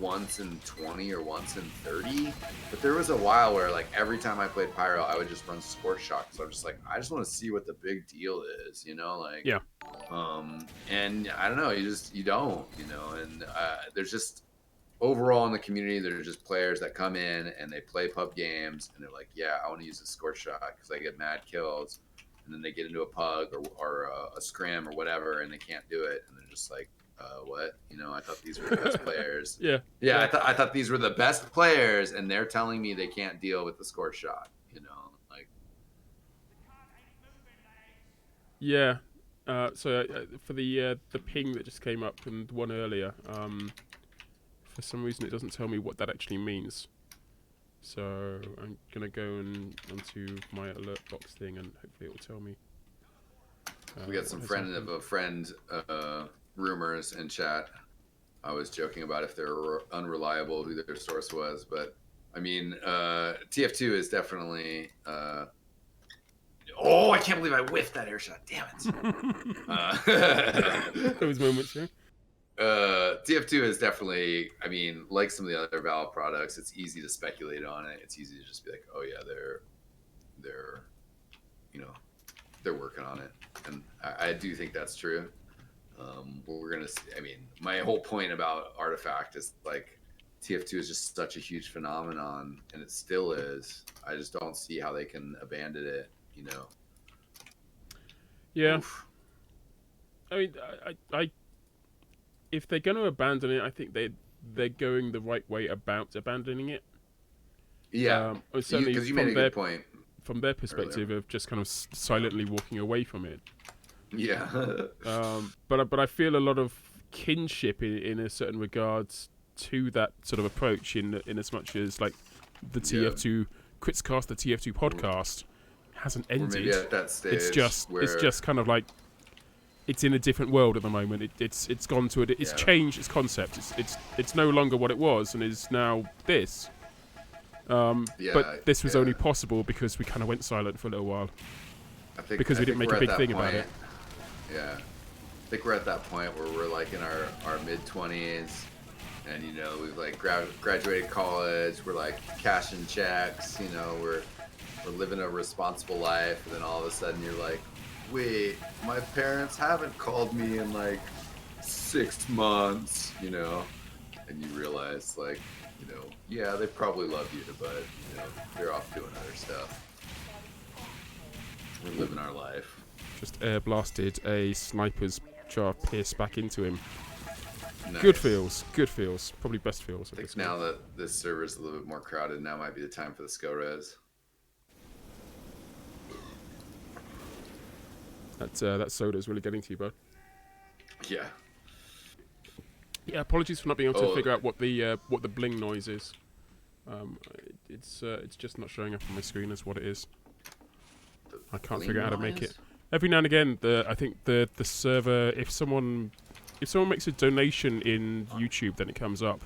once in 20 or once in 30, but there was a while where like every time I played Pyro I would just run Scorch Shock, so I'm just like, I just want to see what the big deal is, you know, like and I don't know, you don't, you know, and there's just overall in the community there's just players that come in and they play pub games and they're like, yeah, I want to use a Scorch Shot because I get mad kills, and then they get into a pug or a scrim or whatever and they can't do it and they're just like, what? You know, I thought these were the best players. I thought these were the best players, and they're telling me they can't deal with the Scorch Shot. You know, like. Yeah. So for the ping that just came up and one earlier, for some reason it doesn't tell me what that actually means. So I'm gonna go onto my alert box thing, and hopefully it will tell me. We got some friend of a friend. Rumors in chat. I was joking about if they're unreliable who their source was, but I mean, TF2 is definitely. Oh, I can't believe I whiffed that air shot. Damn it. Those moments, yeah. TF2 is definitely, I mean, like some of the other Valve products, it's easy to speculate on it. It's easy to just be like, oh yeah, they're they're working on it, and I do think that's true. We're gonna see, I mean, my whole point about Artifact is like TF2 is just such a huge phenomenon, and it still is. I just don't see how they can abandon it, Yeah. Oof. I mean, I if they're going to abandon it, I think they're going the right way about abandoning it. Yeah, certainly because you made a good point from their perspective earlier. Of just kind of silently walking away from it. Yeah. But I feel a lot of kinship in a certain regards to that sort of approach in as much as like the TF2 Critscast, the TF2 podcast hasn't ended. Maybe at that stage it's just kind of like it's in a different world at the moment. It's gone to it. It's changed its concept. It's no longer what it was and is now this. But this was only possible because we kind of went silent for a little while. Because we didn't make a big thing about it. Yeah. I think we're at that point where we're like in our mid-20s and, we've like graduated college. We're like cashing checks, we're living a responsible life. And then all of a sudden you're like, wait, my parents haven't called me in like 6 months, and you realize like, yeah, they probably love you, but, they're off doing other stuff. We're living our life. Just air blasted a sniper's jar pierce back into him. Nice. Good feels. Probably best feels. I think now that this server's a little bit more crowded, now might be the time for the skill res. That soda's really getting to you, bud. Yeah. Yeah, apologies for not being able to figure out what the bling noise is. It's just not showing up on my screen as what it is. I can't figure out how to make it. Every now and again, I think the server, if someone makes a donation in YouTube, then it comes up.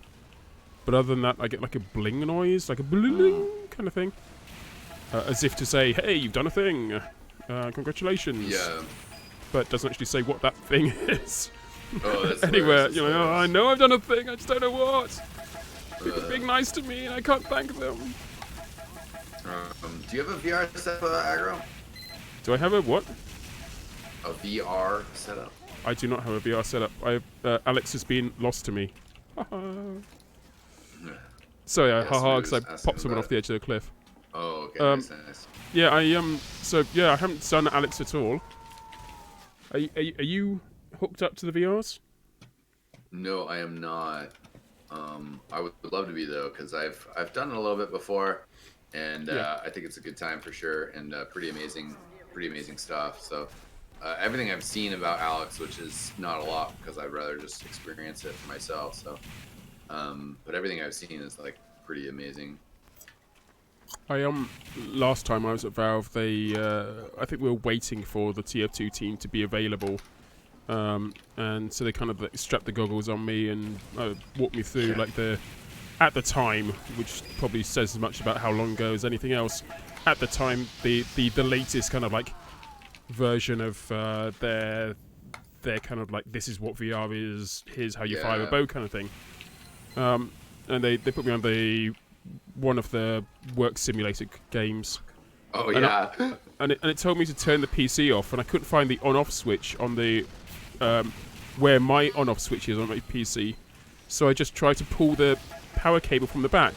But other than that, I get like a bling noise, like a bling kind of thing, as if to say, "Hey, you've done a thing, congratulations." Yeah. But it doesn't actually say what that thing is. Oh, that's anywhere, I know I've done a thing, I just don't know what. People are being nice to me, and I can't thank them. Do you have a VR setup, Aggro? Do I have a what? A VR setup? I do not have a VR setup. Alex has been lost to me. Sorry, haha, because I popped someone off the edge of the cliff. Oh, okay, nice. Yeah, I haven't done Alex at all. Are you hooked up to the VRs? No, I am not. I would love to be though, because I've done it a little bit before, and I think it's a good time for sure, and pretty amazing stuff. So everything I've seen about Alex, which is not a lot because I'd rather just experience it for myself. So, but everything I've seen is like pretty amazing. Last time I was at Valve, I think we were waiting for the TF2 team to be available. And so they kind of strapped the goggles on me and walked me through at the time, which probably says as much about how long ago as anything else. At the time, the latest kind of like version of their kind of like, this is what VR is, here's how you fire a bow kind of thing. And they put me on one of the work simulator games. Oh and yeah. And it told me to turn the PC off, and I couldn't find the on-off switch on the where my on-off switch is on my PC. So I just tried to pull the power cable from the back.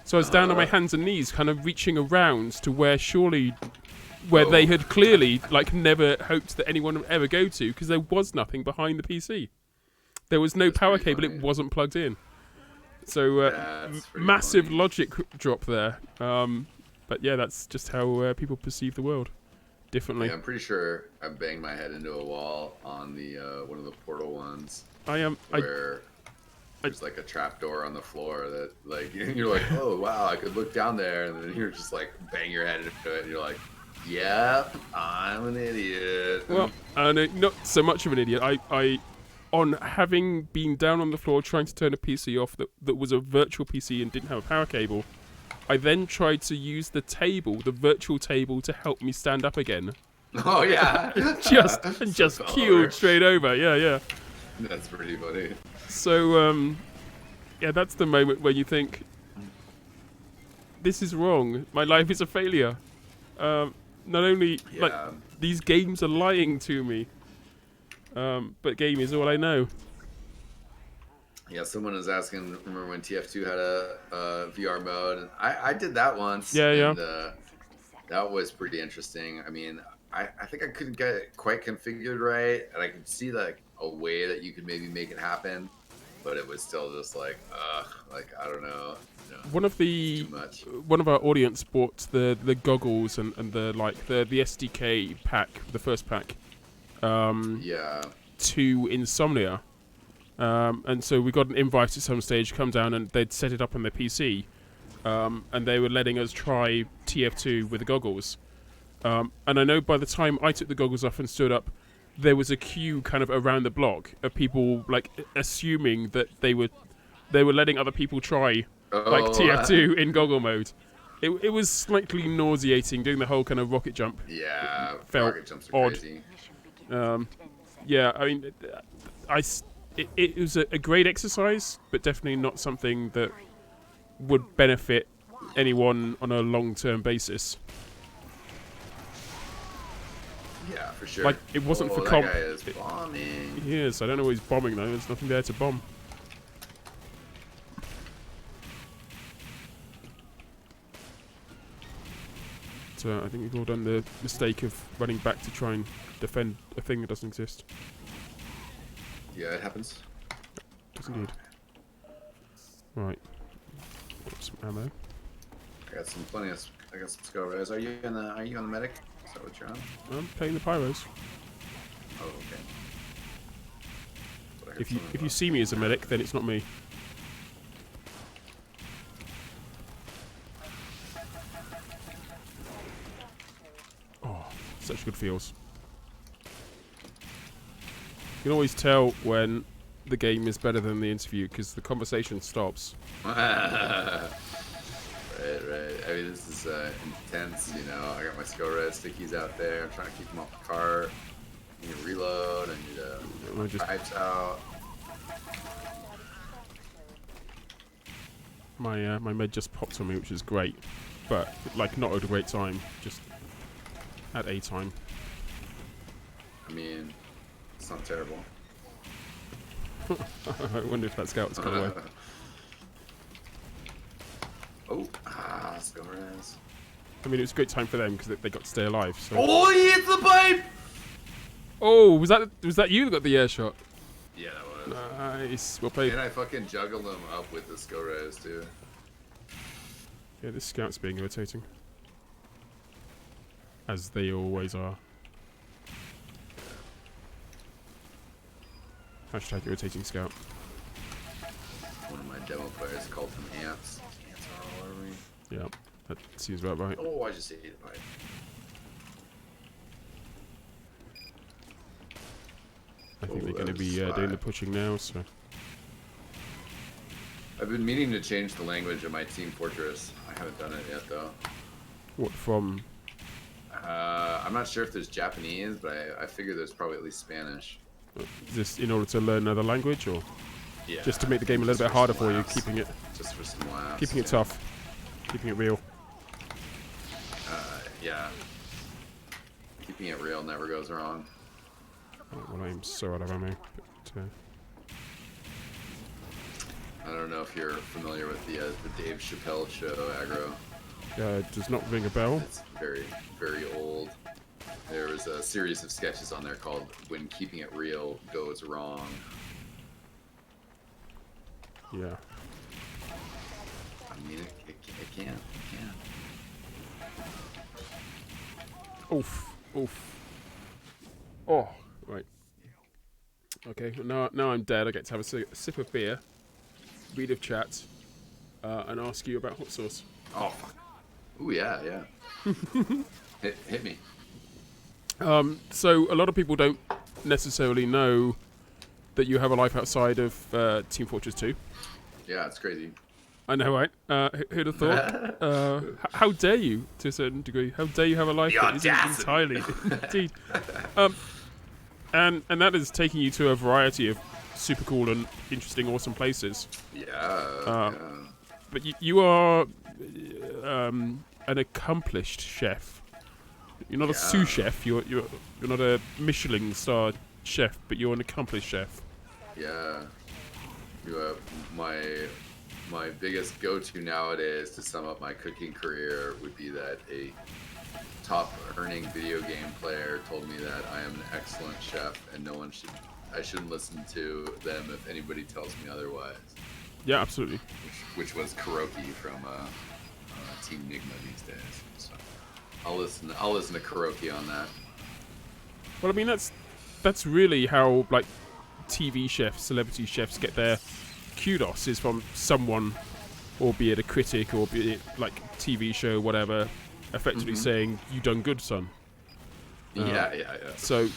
So I was down on my hands and knees, kind of reaching around to where they had clearly like never hoped that anyone would ever go to, because there was nothing behind the PC. There was no power cable; it wasn't plugged in. So massive funny. logic drop there. But yeah, that's just how people perceive the world differently. Yeah, I'm pretty sure I banged my head into a wall on the one of the Portal ones. Where there's like a trapdoor on the floor that like you're like, oh wow, I could look down there, and then you're just like bang your head into it, and you're like, yep, I'm an idiot. Well, not so much of an idiot. on having been down on the floor trying to turn a PC off that was a virtual PC and didn't have a power cable, I then tried to use the virtual table, to help me stand up again. Oh yeah. just keeled straight over. Yeah. That's pretty funny. So yeah, that's the moment where you think, this is wrong. My life is a failure. Not only like these games are lying to me, but game is all I know. Yeah, someone is asking, remember when TF2 had a VR mode? And I did that once. Yeah. And that was pretty interesting. I mean, I think I couldn't get it quite configured right, and I could see like a way that you could maybe make it happen, but it was still just like, I don't know. One of our audience bought the goggles and the SDK pack, the first pack, to Insomnia, and so we got an invite at some stage, come down, and they'd set it up on their PC, and they were letting us try TF2 with the goggles, and I know by the time I took the goggles off and stood up, there was a queue kind of around the block of people like assuming that they were letting other people try TF2 in goggle mode. It was slightly nauseating doing the whole kind of rocket jump. Yeah, felt rocket jumps are odd. crazy. Yeah, I mean, it was a great exercise, but definitely not something that would benefit anyone on a long-term basis. Yeah, for sure. Like, it wasn't for that comp. guy is bombing. Yes, I don't know what he's bombing though. There's nothing there to bomb. So I think we've all done the mistake of running back to try and defend a thing that doesn't exist. Yeah, it happens. Does indeed. Right. Got some ammo. I got some skill res. Are you on the medic? Is that what you're on? I'm playing the pyros. Oh, okay. If you see me as a medic, then it's not me. Oh, such good feels. You can always tell when the game is better than the interview because the conversation stops. Right. I mean, this is intense, you know. I got my skill res stickies out there. I'm trying to keep them off the cart. I need to reload. I need to pipes out. My med just popped on me, which is great, but like not at a great time, just at a time. I mean, it's not terrible. I wonder if that scout's gone away. Skill res. I mean, it was a great time for them because they got to stay alive. So. Oh, he hits the pipe! Oh, was that you that got the air shot? Yeah, that was. Nice. Well played. And I fucking juggled him up with the skill res too. Yeah, this scout's being irritating. As they always are. Hashtag irritating scout. One of my demo players called them ants. Ants are all over me. Yeah, that seems about right. Oh, I just hit the pipe. I think they're going to be doing the pushing now, so... I've been meaning to change the language of my Team Fortress. I haven't done it yet, though. What, from? I'm not sure if there's Japanese, but I figure there's probably at least Spanish. Is this in order to learn another language, or yeah, just to make the game a little bit harder for you, keeping it... Just for some laughs. Keeping it tough. Keeping it real. Yeah. Keeping it real never goes wrong. Oh, well, I'm so out of ammo. But, I don't know if you're familiar with the Dave Chappelle show, Aggro. it does not ring a bell. It's very, very old. There was a series of sketches on there called "When Keeping It Real Goes Wrong." Yeah. I mean, it can. Oof. Oh, right. Okay, now I'm dead. I get to have a sip of beer, read of chat, and ask you about hot sauce. Oh, fuck. Ooh, yeah. hit me. So a lot of people don't necessarily know that you have a life outside of Team Fortress 2. Yeah, it's crazy. I know, right? Who'd have thought? How dare you, to a certain degree? How dare you have a life The that isn't audacity. entirely, indeed. And that is taking you to a variety of super cool and interesting, awesome places. Yeah. But you are an accomplished chef. You're not a sous chef. You're not a Michelin star chef, but you're an accomplished chef. Yeah. My biggest go-to nowadays to sum up my cooking career would be that a top earning video game player told me that I am an excellent chef and I shouldn't listen to them if anybody tells me otherwise. Yeah, absolutely. Which was Kuroki from Team Enigma these days. So I'll listen to Kuroki on that. Well, I mean that's really how like TV chefs, celebrity chefs get their kudos, is from someone, albeit a critic, or be it like TV show, whatever, effectively saying, "You done good, son." Yeah. So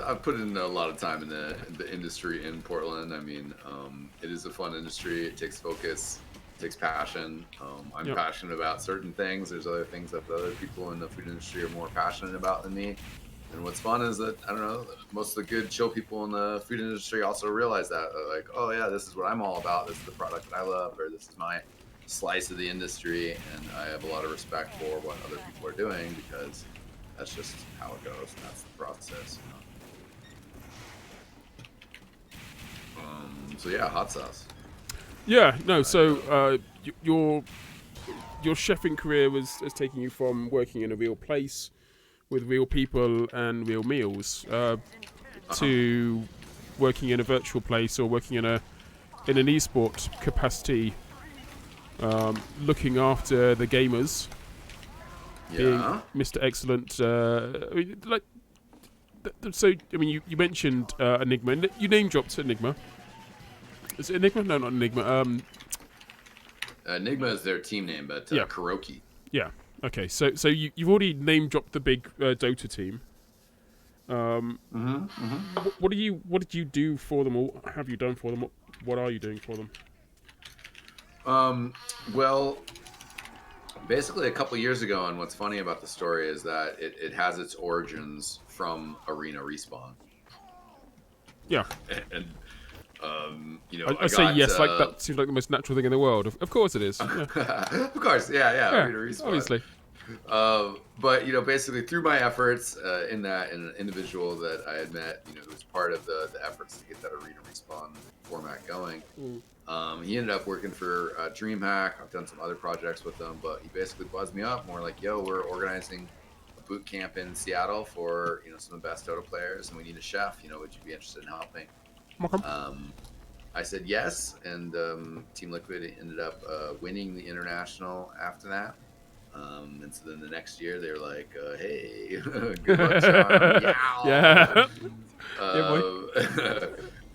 I've put in a lot of time in the industry in Portland. I mean, it is a fun industry. It takes focus, it takes passion. I'm passionate about certain things. There's other things that other people in the food industry are more passionate about than me. And what's fun is that, I don't know, most of the good chill people in the food industry also realize that. They're like, oh yeah, this is what I'm all about. This is the product that I love, or this is my slice of the industry. And I have a lot of respect for what other people are doing, because that's just how it goes, and that's the process. So yeah, hot sauce. yeah, no. So your chefing career has taken you from working in a real place with real people and real meals to working in a virtual place or working in an eSport capacity, looking after the gamers, being Mr. Excellent. So I mean, you mentioned Enigma. You name dropped Enigma. Is it Enigma? No, not Enigma. Enigma is their team name, but Kuroki. Yeah. Okay. So you've already name dropped the big Dota team. What did you do for them, or have you done for them? What are you doing for them? Well, basically a couple years ago, and what's funny about the story is that it has its origins from Arena Respawn. Yeah. And I say yes, like that seems like the most natural thing in the world. Of course it is. Yeah. Of course, yeah, Arena Respawn. Obviously. But basically through my efforts in that, and an individual that I had met, who was part of the efforts to get that Arena Respawn format going. He ended up working for DreamHack. I've done some other projects with him, but he basically buzzed me up, and we're like, yo, we're organizing a boot camp in Seattle for some of the best Dota players, and we need a chef. Would you be interested in helping? I said yes, and Team Liquid ended up winning the international after that. And so then the next year they're like, hey, good luck, Sean. Yeah.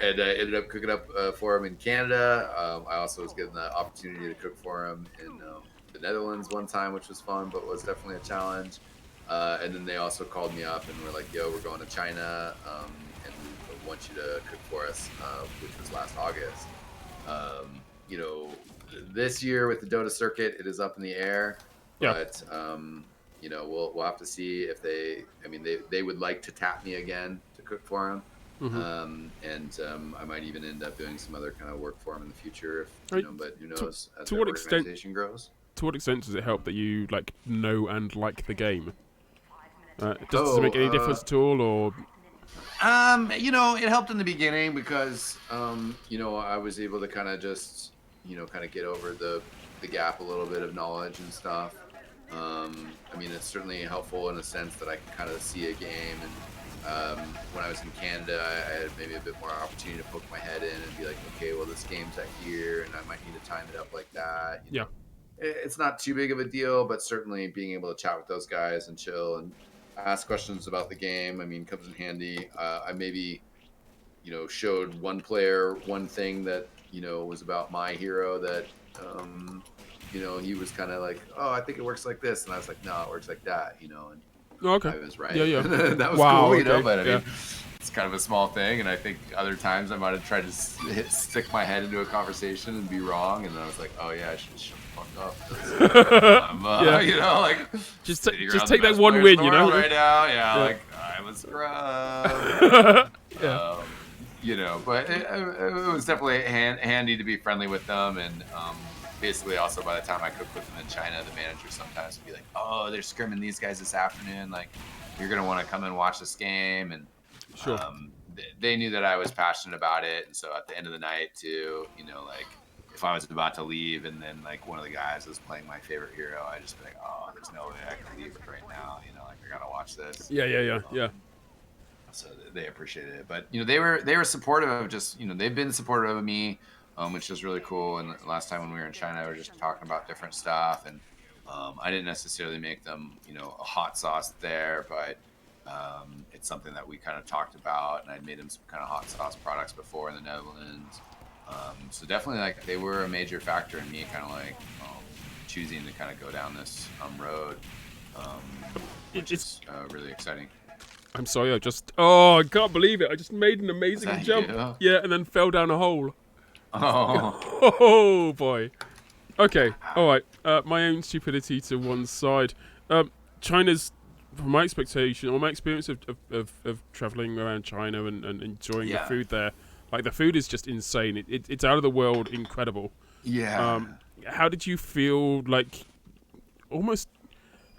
And I ended up cooking up for him in Canada. I also was given the opportunity to cook for him in the Netherlands one time, which was fun, but was definitely a challenge. And then they also called me up and were like, yo, we're going to China, and we want you to cook for us, which was last August. This year with the Dota circuit, it is up in the air. But we'll have to see if they would like to tap me again to cook for them. I might even end up doing some other kind of work for them in the future, but who knows, as the organization grows. To what extent does it help that you know and like the game? Does it make any difference at all, or? It helped in the beginning because I was able to kind of just kind of get over the gap a little bit of knowledge and stuff. It's certainly helpful in a sense that I can kind of see a game, and when I was in Canada, I had maybe a bit more opportunity to poke my head in and be like, okay, well, this game's at here, and I might need to time it up like that. It's not too big of a deal, but certainly being able to chat with those guys and chill and ask questions about the game, comes in handy. I maybe, showed one player one thing that, was about my hero that, he was kind of like, oh, I think it works like this. And I was like, no, it works like that, and okay. I was right. Yeah. That was wow, cool, okay. but it's kind of a small thing, and I think other times I might have tried to stick my head into a conversation and be wrong, and then I was like, oh yeah, I should shut the fuck up. Yeah. You know, like just take that one win, you know. Right now, yeah, like I was scrubbed. Yeah. You know, but it was definitely handy to be friendly with them, and basically also by the time I cooked with them in China, the manager sometimes would be like, oh, they're scrimming these guys this afternoon, like you're gonna want to come and watch this game, and Sure. They knew that I was passionate about it, and so at the end of the night too, you know, like if I was about to leave and then like one of the guys was playing my favorite hero, I'd just be like, oh, there's no way I can leave right now, you know, like I gotta watch this. Yeah. So they appreciated it, but you know, they were supportive of just, you know, they've been supportive of me, which is really cool. And the last time when we were in China, we were just talking about different stuff, and I didn't necessarily make them, you know, a hot sauce there, but it's something that we kind of talked about, and I'd made them some kind of hot sauce products before in the Netherlands. So definitely, like, they were a major factor in me kind of like choosing to kind of go down this road, which is really exciting. I'm sorry, I can't believe it. I just made an amazing jump. You? Yeah, and then fell down a hole. Oh. Oh boy. Okay, all right. My own stupidity to one side. China's, from my expectation or my experience of traveling around China and enjoying the food there, like the food is just insane. It's out of the world incredible. Yeah. How did you feel, like almost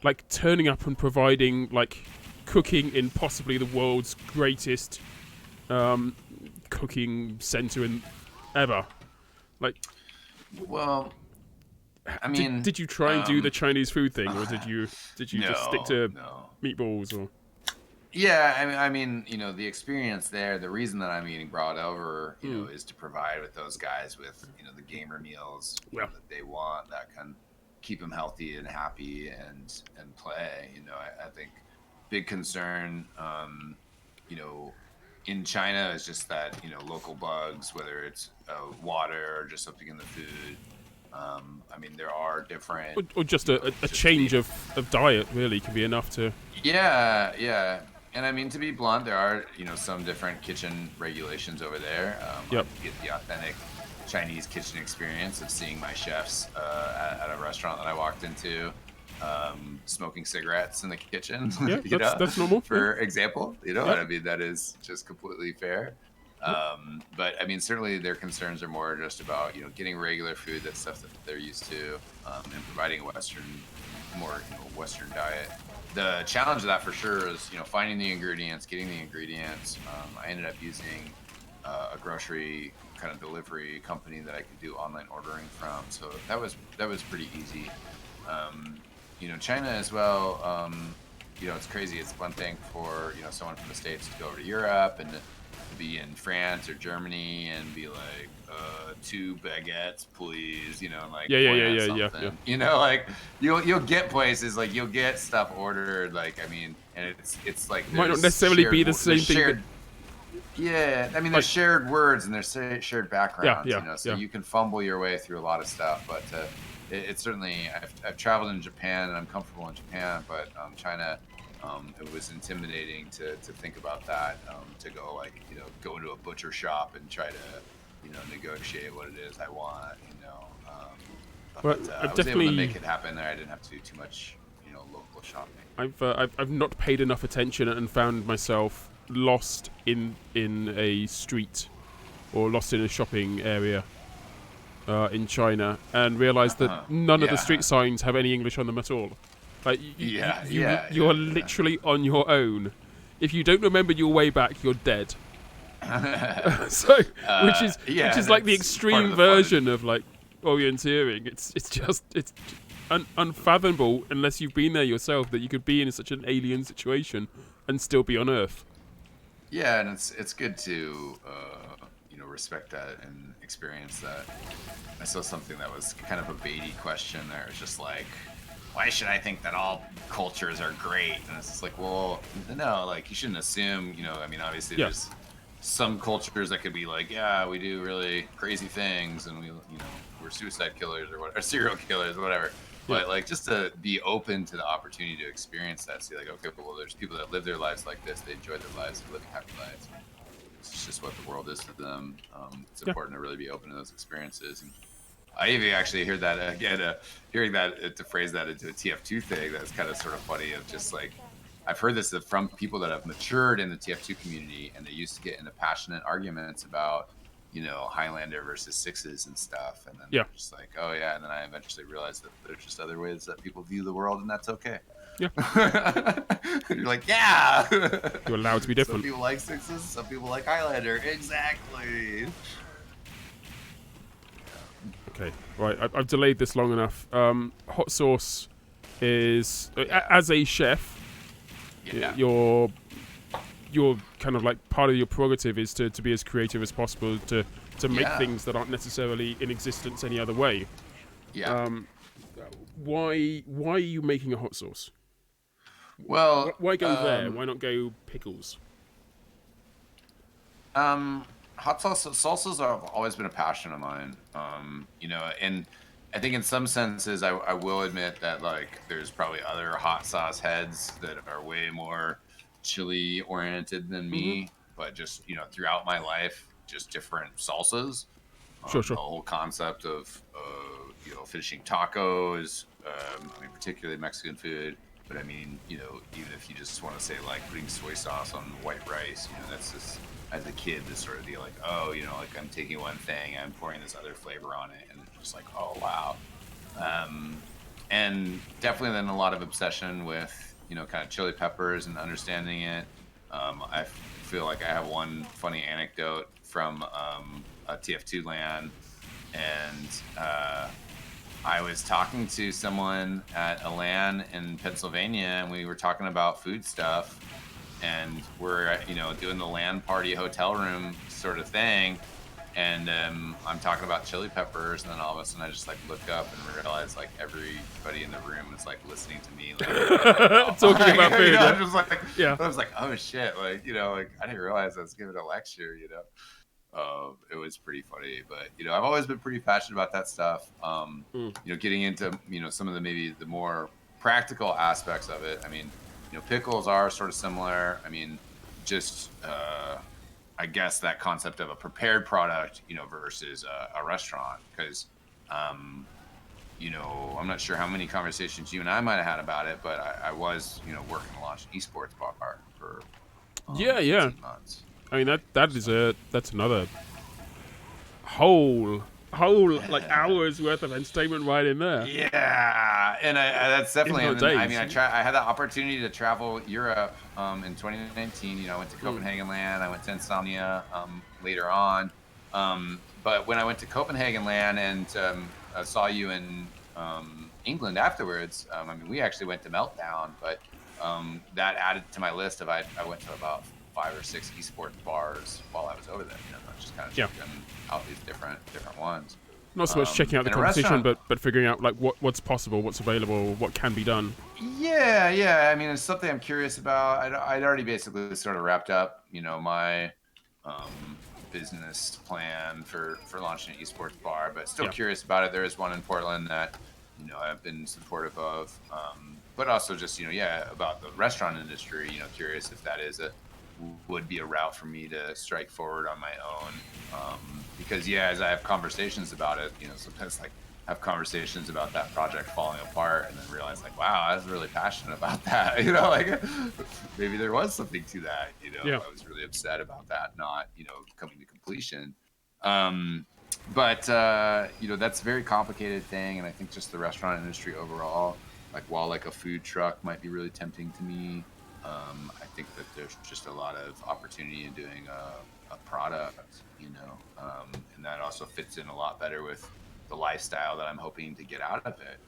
like turning up and providing like cooking in possibly the world's greatest cooking center ever? Like, well, I mean, did you try and do the Chinese food thing, or did you just stick to meatballs? Or yeah, I mean, you know, the experience there, the reason that I'm eating brought over, you know, is to provide with those guys with, you know, the gamer meals that they want, that can keep them healthy and happy and play. You know, I think big concern, you know, in China is just that, you know, local bugs, whether it's water or just something in the food. I mean, there are different... Or just a change of diet, really, can be enough to... Yeah. And I mean, to be blunt, there are, you know, some different kitchen regulations over there. I get the authentic Chinese kitchen experience of seeing my chefs at a restaurant that I walked into, smoking cigarettes in the kitchen. Yeah, that's normal. For example, you know, and I mean, that is just completely fair. But I mean, certainly their concerns are more just about, you know, getting regular food, that stuff that they're used to, and providing a more Western diet. The challenge of that for sure is, you know, finding the ingredients, getting the ingredients. I ended up using a grocery kind of delivery company that I could do online ordering from, so that was pretty easy. You know, China as well. You know, it's crazy. It's one thing for, you know, someone from the States to go over to Europe and to be in France or Germany and be like, 2 baguettes, please, you know, like yeah. You know, like you'll get places, like you'll get stuff ordered, like, I mean, and it's like might not necessarily be the same thing. Yeah, I mean, there's shared words and there's shared backgrounds, you know, so you can fumble your way through a lot of stuff, but it's certainly, I've traveled in Japan and I'm comfortable in Japan, but China, it was intimidating to think about that, to go, like, you know, go into a butcher shop and try to, you know, negotiate what it is I want, you know. But I was able to make it happen there. I didn't have to do too much, you know, local shopping. I've not paid enough attention and found myself lost in a street or lost in a shopping area in China, and realized that none of the street signs have any English on them at all. Like, you are literally on your own. If you don't remember your way back, you're dead. So, which is like the extreme version of like orienteering. It's unfathomable unless you've been there yourself that you could be in such an alien situation and still be on Earth. Yeah, and it's good to you know, respect that and experience that. I saw something that was kind of a baity question there. It's just like, why should I think that all cultures are great? And it's just like, well, no, like, you shouldn't assume, you know, I mean, obviously there's some cultures that could be like, yeah, we do really crazy things and we, you know, we're suicide killers or whatever, serial killers or whatever. But like just to be open to the opportunity to experience that, see like, okay, well, there's people that live their lives like this. They enjoy their lives. They're living happy lives. It's just what the world is to them. It's important to really be open to those experiences. And I even actually heard that again, hearing that to phrase that into a TF2 thing. That's kind of sort of funny. Of just like, I've heard this from people that have matured in the TF2 community, and they used to get into passionate arguments about, Highlander versus sixes and stuff. And then they're just like, oh yeah. And then I eventually realized that there's just other ways that people view the world, and that's okay. Yeah. You're like, yeah. You're allowed to be different. Some people like sixes, some people like Highlander. Exactly. Okay, right. I've delayed this long enough. Hot sauce is, as a chef, you're kind of like, part of your prerogative is to be as creative as possible to make things that aren't necessarily in existence any other way. Yeah. Why are you making a hot sauce? Well, why go there? Why not go pickles? Hot salsas have always been a passion of mine. And I think in some senses, I will admit that like there's probably other hot sauce heads that are way more chili oriented than me, but just throughout my life, just different salsas. Sure. The whole concept of finishing tacos. Particularly Mexican food. But I mean, even if you just want to say like putting soy sauce on white rice, that's just, as a kid, this sort of deal like, oh, like I'm taking one thing, I'm pouring this other flavor on it, and it's just like, oh wow. And definitely then a lot of obsession with kind of chili peppers and understanding it. I feel like I have one funny anecdote from a TF2 LAN, and I was talking to someone at a LAN in Pennsylvania, and we were talking about food stuff, and we're doing the LAN party hotel room sort of thing, and I'm talking about chili peppers, and then all of a sudden I just like look up and realize like everybody in the room is like listening to me like, talking about food. I was like, I was like, oh shit, like like I didn't realize I was giving a lecture. It was pretty funny, but I've always been pretty passionate about that stuff. Getting into some of maybe the more practical aspects of it. I mean, pickles are sort of similar. I mean, just I guess that concept of a prepared product, versus a restaurant, because I'm not sure how many conversations you and I might have had about it, but I was working to launch an eSports bar for 18 months. I mean that's another whole like hours worth of entertainment right in there. Yeah, and that's definitely. I had the opportunity to travel Europe in 2019. I went to Copenhagen LAN. I went to Insomnia later on. But when I went to Copenhagen LAN and I saw you in England afterwards, we actually went to Meltdown, but that added to my list of I went to about 5 or 6 esports bars while I was over there. Just kind of checking out these different ones. Not so much checking out the competition, but figuring out like what's possible, what's available, what can be done. Yeah. I mean, it's something I'm curious about. I'd already basically sort of wrapped up, my business plan for launching an esports bar, but still curious about it. There is one in Portland that I've been supportive of, but also just about the restaurant industry. Curious if that would be a route for me to strike forward on my own, because as I have conversations about it, sometimes like have conversations about that project falling apart and then realize like, wow, I was really passionate about that. Like maybe there was something to that. I was really upset about that not coming to completion. But that's a very complicated thing, and I think just the restaurant industry overall, like while like a food truck might be really tempting to me, I think that there's just a lot of opportunity in doing a product, and that also fits in a lot better with the lifestyle that I'm hoping to get out of it.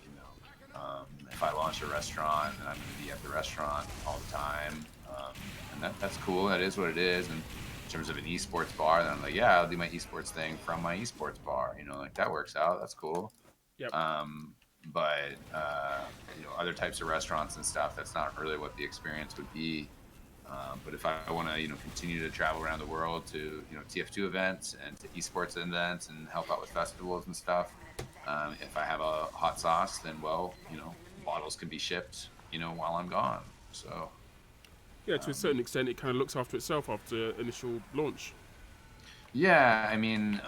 If I launch a restaurant, then I'm going to be at the restaurant all the time, and that's cool. That is what it is. And in terms of an esports bar, then I'm like, I'll do my esports thing from my esports bar. Like that works out. That's cool. Yep. But other types of restaurants and stuff, that's not really what the experience would be. But if I want to continue to travel around the world to TF2 events and to esports events and help out with festivals and stuff, If I have a hot sauce, then bottles can be shipped, while I'm gone. So Yeah, to a certain extent, it kind of looks after itself after initial launch. yeah, I mean,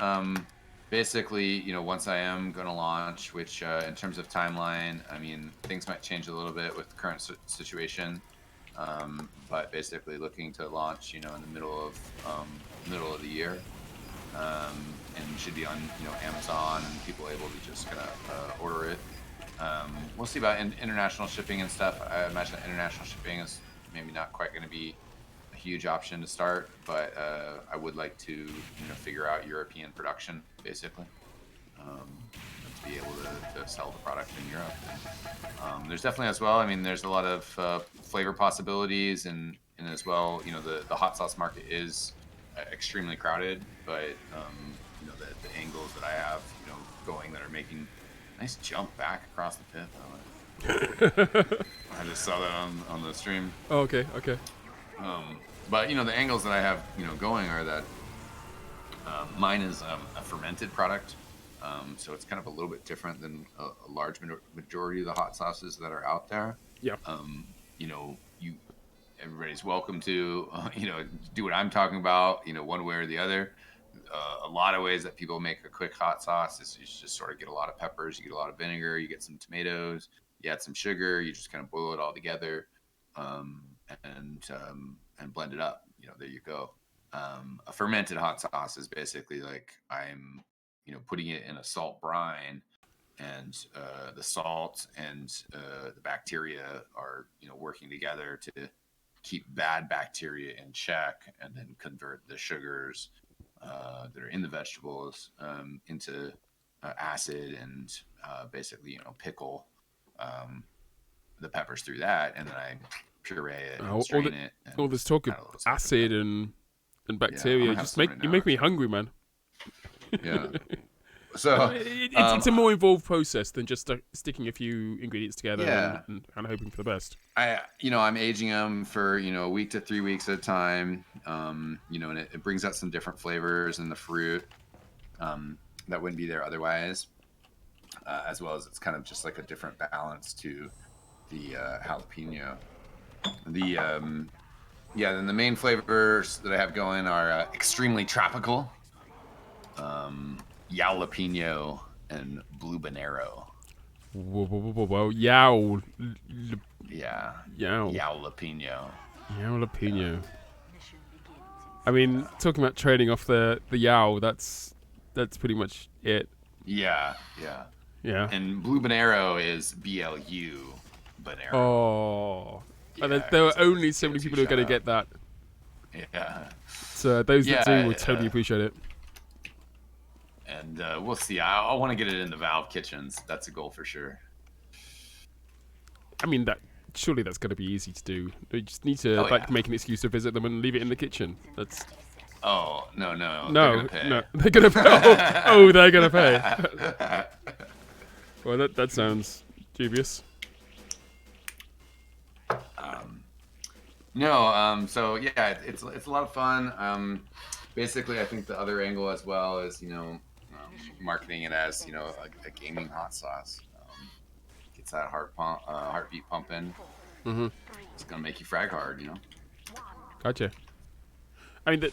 basically, once I am going to launch, which in terms of timeline, I mean, things might change a little bit with the current situation. But basically looking to launch, in the middle of the year, and should be on, Amazon, and people able to just kind of order it. We'll see about international shipping and stuff. I imagine that international shipping is maybe not quite going to be a huge option to start, but I would like to, figure out European production, basically, to be able to sell the product in Europe. There's definitely as well. I mean, there's a lot of flavor possibilities, and as well, the hot sauce market is extremely crowded, but the angles that I have, going that are making a nice jump back across the pit. I just saw that on the stream. Oh, okay. But the angles that I have, going are that mine is a fermented product. So it's kind of a little bit different than a large majority of the hot sauces that are out there. Yeah. Everybody's welcome to, do what I'm talking about, one way or the other. A lot of ways that people make a quick hot sauce is you just sort of get a lot of peppers, you get a lot of vinegar, you get some tomatoes, you add some sugar, you just kind of boil it all together, and blend it up. There you go. A fermented hot sauce is basically like I'm putting it in a salt brine, and the salt and the bacteria are working together to keep bad bacteria in check, and then convert the sugars that are in the vegetables into acid, and basically pickle the peppers through that, and then I puree it and strain it. All this talk of acid and bacteria just you make me hungry, man. Yeah. So it's a more involved process than just sticking a few ingredients together and hoping for the best. I'm aging them for a week to 3 weeks at a time. And it brings out some different flavors in the fruit that wouldn't be there otherwise, as well as it's kind of just like a different balance to the jalapeno. Then the main flavors that I have going are extremely tropical, jalapeno, and blue banero. Whoa, yow. Yeah. Yow. Jalapeno. Jalapeno. I mean, talking about trading off the yow, that's pretty much it. Yeah. And blue banero is BLU banero. Oh. Yeah, and there are only so many people who are going to get that. Yeah. So those that do will totally appreciate it. And we'll see. I want to get it in the Valve kitchens. That's a goal for sure. I mean, surely that's going to be easy to do. You just need to make an excuse to visit them and leave it in the kitchen. That's. Oh no! No, they're gonna pay. Oh, they're gonna pay. Well, that sounds dubious. So yeah, it's a lot of fun. Basically, I think the other angle as well is marketing it as a gaming hot sauce. Gets that heartbeat pumping. Mm-hmm. It's gonna make you frag hard, Gotcha. I mean,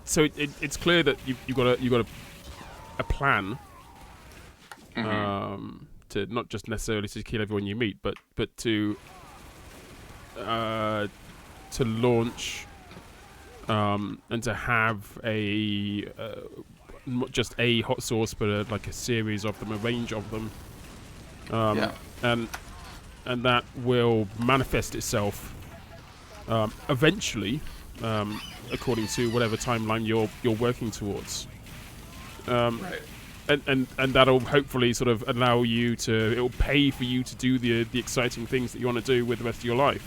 so it's clear that you got a plan. Mm-hmm. To not just necessarily to kill everyone you meet, but to launch and to have not just a hot sauce, but like a series of them, a range of them, and that will manifest itself eventually, according to whatever timeline you're working towards. Right. And that'll hopefully sort of allow you to. It'll pay for you to do the exciting things that you want to do with the rest of your life.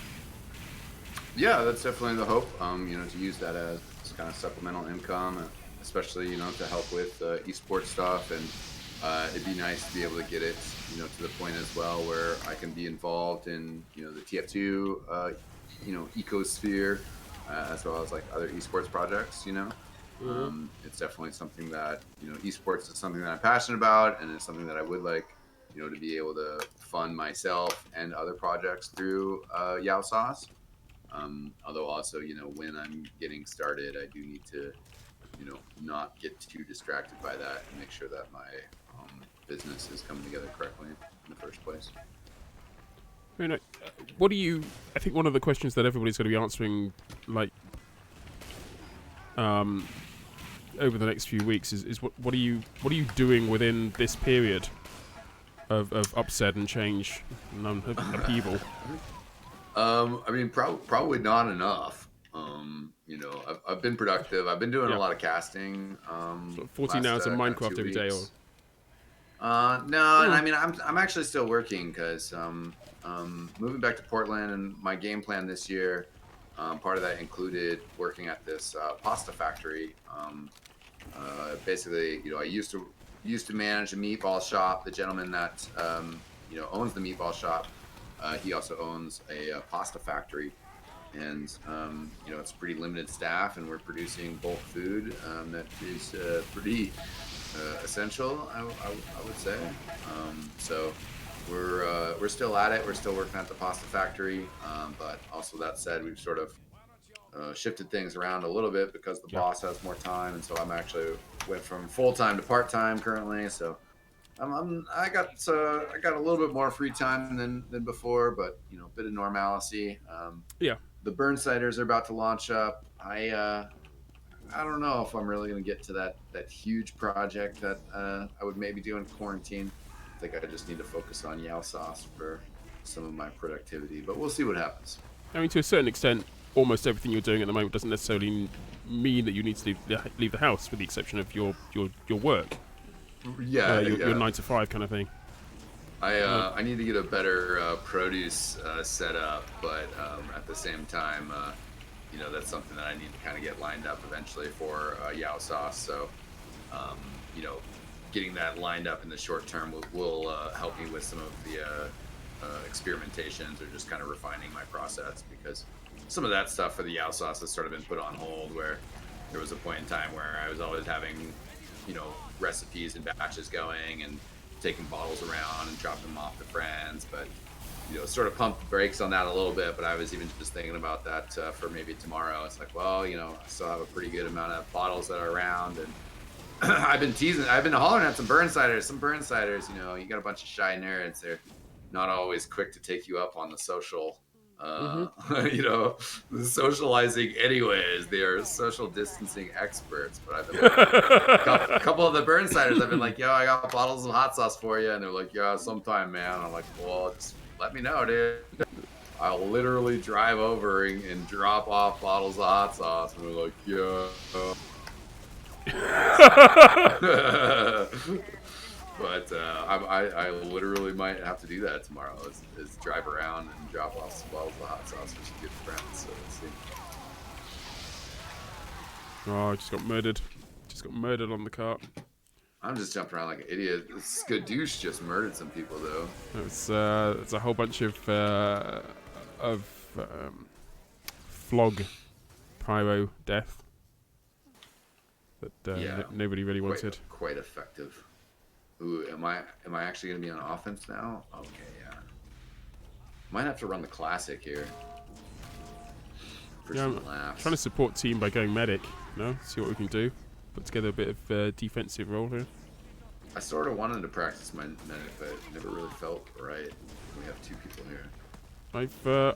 Yeah, that's definitely the hope. To use that as kind of supplemental income, especially to help with eSports stuff, and it'd be nice to be able to get it to the point as well where I can be involved in the TF2 ecosphere, as well as like other eSports projects. It's definitely something that, esports is something that I'm passionate about, and it's something that I would like, to be able to fund myself and other projects through Yao Sauce. Although also, when I'm getting started, I do need to, not get too distracted by that and make sure that my business is coming together correctly in the first place. I mean, what do you? I think one of the questions that everybody's going to be answering, like, over the next few weeks, is what are you doing within this period of upset and change and upheaval? I mean, probably not enough. I've been productive. I've been doing a lot of casting. So 14 hours of Minecraft every day, or? No, and I mean, I'm actually still working because moving back to Portland, and my game plan this year, part of that included working at this pasta factory. Basically, I used to manage a meatball shop. The gentleman that owns the meatball shop, he also owns a pasta factory, and it's pretty limited staff, and we're producing bulk food that is pretty essential, I would say. So we're still at it. We're still working at the pasta factory, but also that said, we've sort of shifted things around a little bit because the boss has more time, and so I'm actually went from full-time to part-time currently. So I got a little bit more free time than before, but a bit of normalcy. The Burnsiders are about to launch up. I don't know if I'm really going to get to that huge project that I would maybe do in quarantine. I think I just need to focus on Yao Sauce for some of my productivity, but we'll see what happens. I mean, to a certain extent, almost everything you're doing at the moment doesn't necessarily mean that you need to leave the house, with the exception of your work. Your 9 to 5 kind of thing. I need to get a better produce set up, but at the same time, that's something that I need to kind of get lined up eventually for Yao Sauce. So, getting that lined up in the short term will help me with some of the experimentations, or just kind of refining my process, because some of that stuff for the Yao Sauce has sort of been put on hold, where there was a point in time where I was always having, recipes and batches going and taking bottles around and dropping them off to friends, but sort of pumped the brakes on that a little bit. But I was even just thinking about that for maybe tomorrow. It's like, well, I still have a pretty good amount of bottles that are around, and I've been hollering at some Burnsiders. You got a bunch of shy nerds. They're not always quick to take you up on the social, the socializing anyways. They are social distancing experts. But I've been like, a couple of the Burnsiders, I've been like, yo, I got bottles of hot sauce for you. And they're like, yeah, sometime, man. I'm like, well, just let me know, dude. I'll literally drive over and drop off bottles of hot sauce. And they're like, yeah. But I literally might have to do that tomorrow. Is drive around and drop off some bottles of hot sauce for some good friends. So let's see. Oh, I just got murdered. Just got murdered on the cart. I'm just jumping around like an idiot. Skadoosh just murdered some people, though. It's a whole bunch of flog pyro death that nobody really wanted. Quite effective. Ooh, am I actually gonna be on offense now? Okay, yeah. Might have to run the classic here. For some laughs. Trying to support team by going medic. See what we can do. Put together a bit of defensive role here. I sort of wanted to practice my medic, but it never really felt right. We have two people here.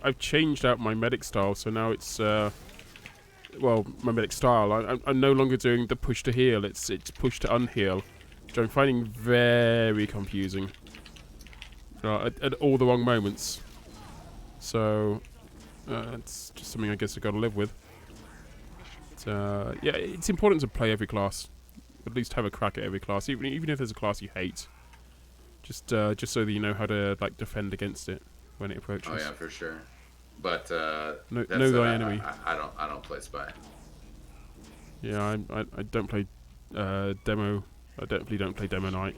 I've changed out my medic style, so now it's my medic style. I'm no longer doing the push to heal. It's push to unheal, which I'm finding very confusing at all the wrong moments. So it's just something I guess I've got to live with. But, it's important to play every class. At least have a crack at every class, even if there's a class you hate. Just so that you know how to defend against it when it approaches. Oh yeah, for sure. But know thy enemy. I don't play spy. Yeah, I don't play demo. I definitely don't play demo night.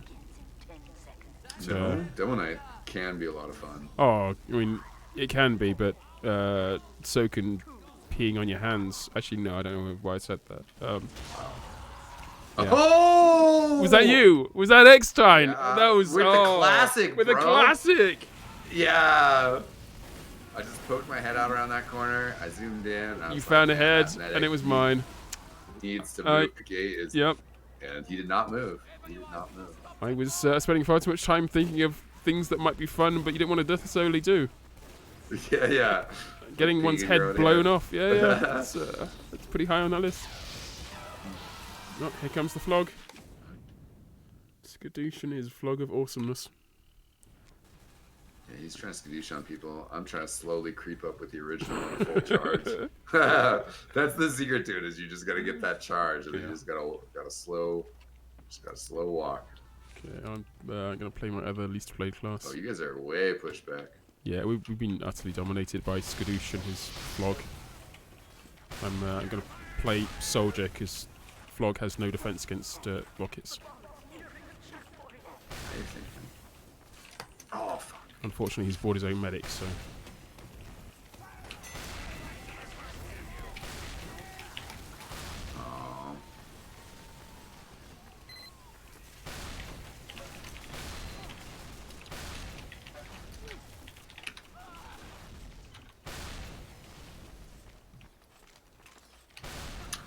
Demo night can be a lot of fun. Oh, I mean, it can be, but so can peeing on your hands. Actually, no, I don't know why I said that. Yeah. Oh! Was that you? Was that Extine? Yeah, That was with the classic, with bro. the classic. Yeah. I just poked my head out around that corner. I zoomed in. And I You was found like, a head, and it was mine. Needs to move. The gate is. Yep. And he did not move. He did not move. I was spending far too much time thinking of things that might be fun, but you didn't want to necessarily do. Yeah. Getting one's head blown off. Yeah. That's pretty high on that list. Oh, here comes the flog. Skadoosh and his flog of awesomeness. Yeah, he's trying to skadoosh on people. I'm trying to slowly creep up with the original on a full charge. That's the secret to it, is you just gotta get that charge, and then you just gotta slow walk. Okay, I'm gonna play my other least played class. Oh, you guys are way pushed back. Yeah, we've been utterly dominated by Skadoosh and his flog. I'm gonna play soldier because flog has no defense against rockets. Oh, fuck. Unfortunately, he's bought his own medic, so. Oh.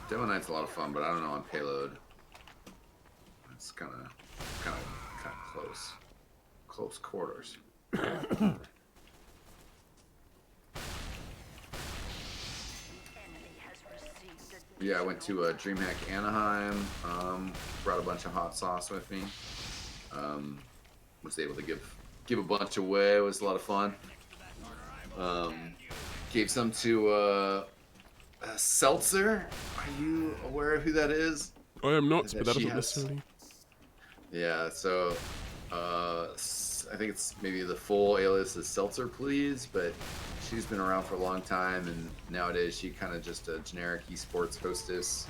Demo Night's a lot of fun, but I don't know on payload. It's kind of close quarters. Yeah, I went to DreamHack Anaheim. Brought a bunch of hot sauce with me. Was able to give a bunch away. It was a lot of fun. Gave some to Seltzer. Are you aware of who that is? I am not, but that doesn't necessarily. Yeah, so I think it's maybe the full alias is Seltzer Please, but she's been around for a long time, and nowadays she kind of just a generic eSports hostess.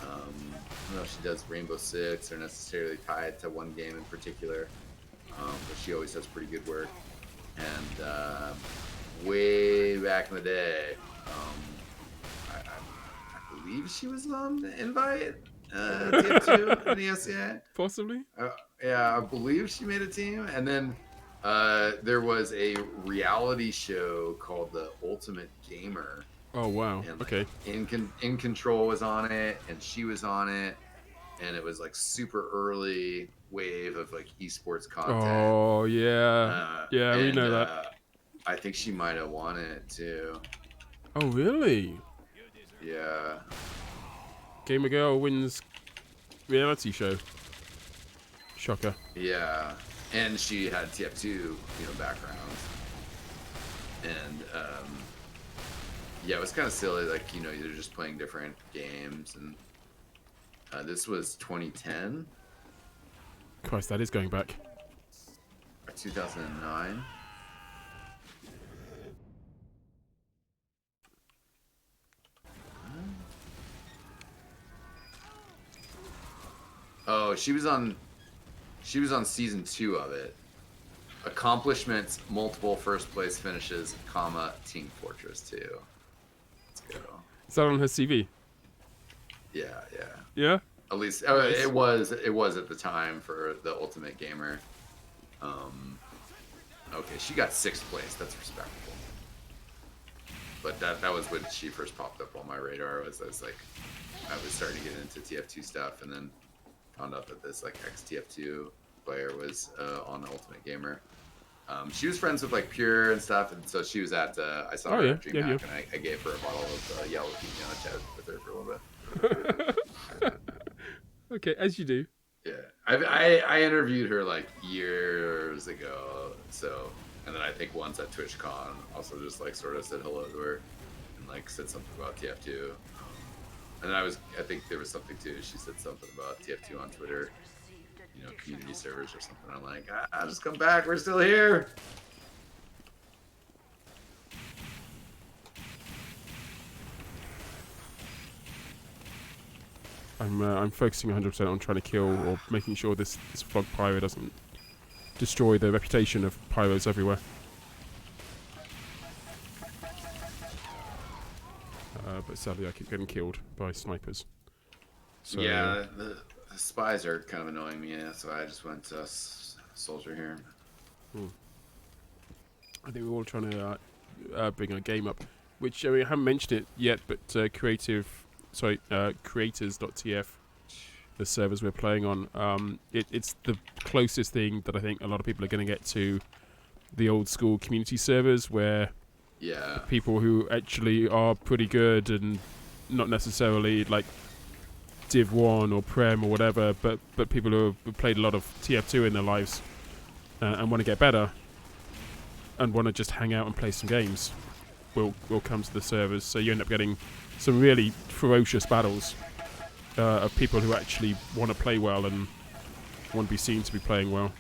I don't know if she does Rainbow Six or necessarily tied to one game in particular, but she always does pretty good work. And way back in the day, I believe she was on the invite. TF2 in the SCA. Possibly. Yeah, I believe she made a team, and then there was a reality show called The Ultimate Gamer. Oh wow! And, okay. In Control was on it, and she was on it, and it was like super early wave of like esports content. Oh yeah, yeah, we know that. I think she might have won it too. Oh really? Yeah. Gamer Girl wins reality show. Shocker. Yeah, and she had TF2, background, and yeah, it was kind of silly. Like, you're just playing different games, and this was 2010. Christ, that is going back. 2009. Oh, she was on season 2 of it. Accomplishments, multiple first place finishes, Team Fortress 2. Let's go. Is that on her CV? Yeah. Yeah. At least it was at the time for the Ultimate Gamer. Okay, she got 6th place. That's respectable. But that was when she first popped up on my radar. I was starting to get into TF2 stuff, and then found out that this ex-TF2 player was on the Ultimate Gamer. She was friends with Pure and stuff, and so she was at I saw her at DreamHack, and I gave her a bottle of yellow piña. I chatted with her for a little bit. Okay, as you do. Yeah, I interviewed her years ago. So, and then I think once at TwitchCon, also just sort of said hello to her and said something about TF2. And I think there was something too. She said something about TF2 on Twitter, community servers or something. I'm like, just come back. We're still here. I'm focusing 100% on trying to kill or making sure this Frog Pyro doesn't destroy the reputation of pyros everywhere. but sadly I keep getting killed by snipers. So, yeah, the spies are kind of annoying me. That's why I just went to soldier here. I think we're all trying to bring a game up, which I haven't mentioned it yet, but creators.tf, the servers we're playing on, it's the closest thing that I think a lot of people are going to get to the old school community servers, where people who actually are pretty good and not necessarily like Div 1 or Prem or whatever, but people who have played a lot of TF2 in their lives and want to get better and want to just hang out and play some games will come to the servers. So you end up getting some really ferocious battles of people who actually want to play well and want to be seen to be playing well.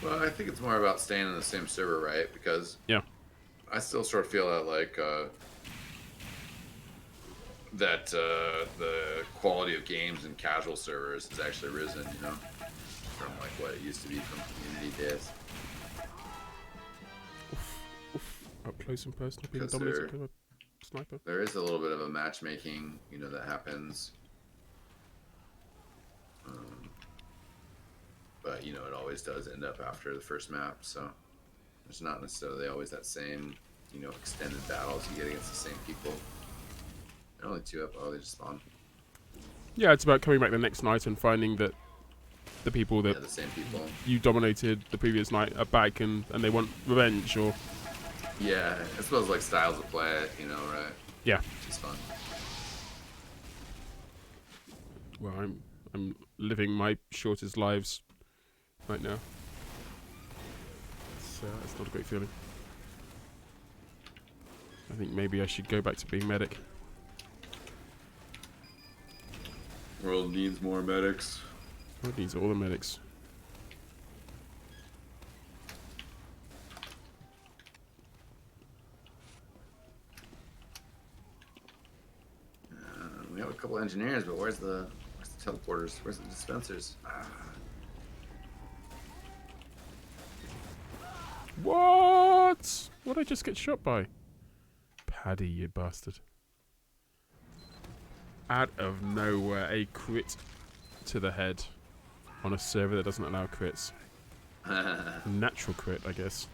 Well, I think it's more about staying in the same server, right? Because I still sort of feel that like the quality of games in casual servers has actually risen, you know, from like what it used to be from community days. Up close and personal, being dominated by a sniper. There is a little bit of a matchmaking, you know, that happens. But, you know, it always does end up after the first map, so there's not necessarily always that same, you know, extended battles you get against the same people. They're only 2 up. Oh, they just spawned. Yeah, it's about coming back the next night and finding that the people that the same people you dominated the previous night are back and they want revenge, or... Yeah, I suppose like styles of play, you know, right? Yeah. It's fun. Well, I'm living my shortest lives right now. It's not a great feeling. I think maybe I should go back to being medic. World needs more medics. World needs all the medics. We have a couple engineers, but where's the teleporters? Where's the dispensers? What? What did I just get shot by? Paddy, you bastard. Out of nowhere, a crit to the head on a server that doesn't allow crits. Natural crit, I guess.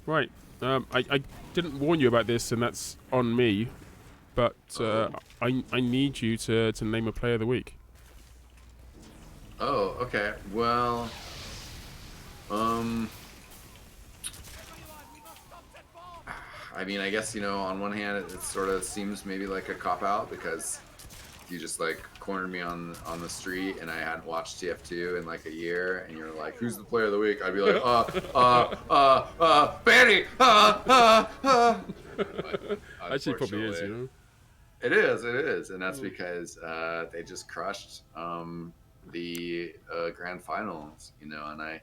Right. I didn't warn you about this, and that's on me. But I need you to name a player of the week. Oh, okay. Well, I mean, I guess, you know, on one hand, it sort of seems maybe like a cop-out because you just, like, cornered me on the street and I hadn't watched TF2 in, like, a year, and you're like, who's the player of the week? I'd be like, Benny! Actually, probably is, you know? It is, and that's because they just crushed the grand finals, you know, and I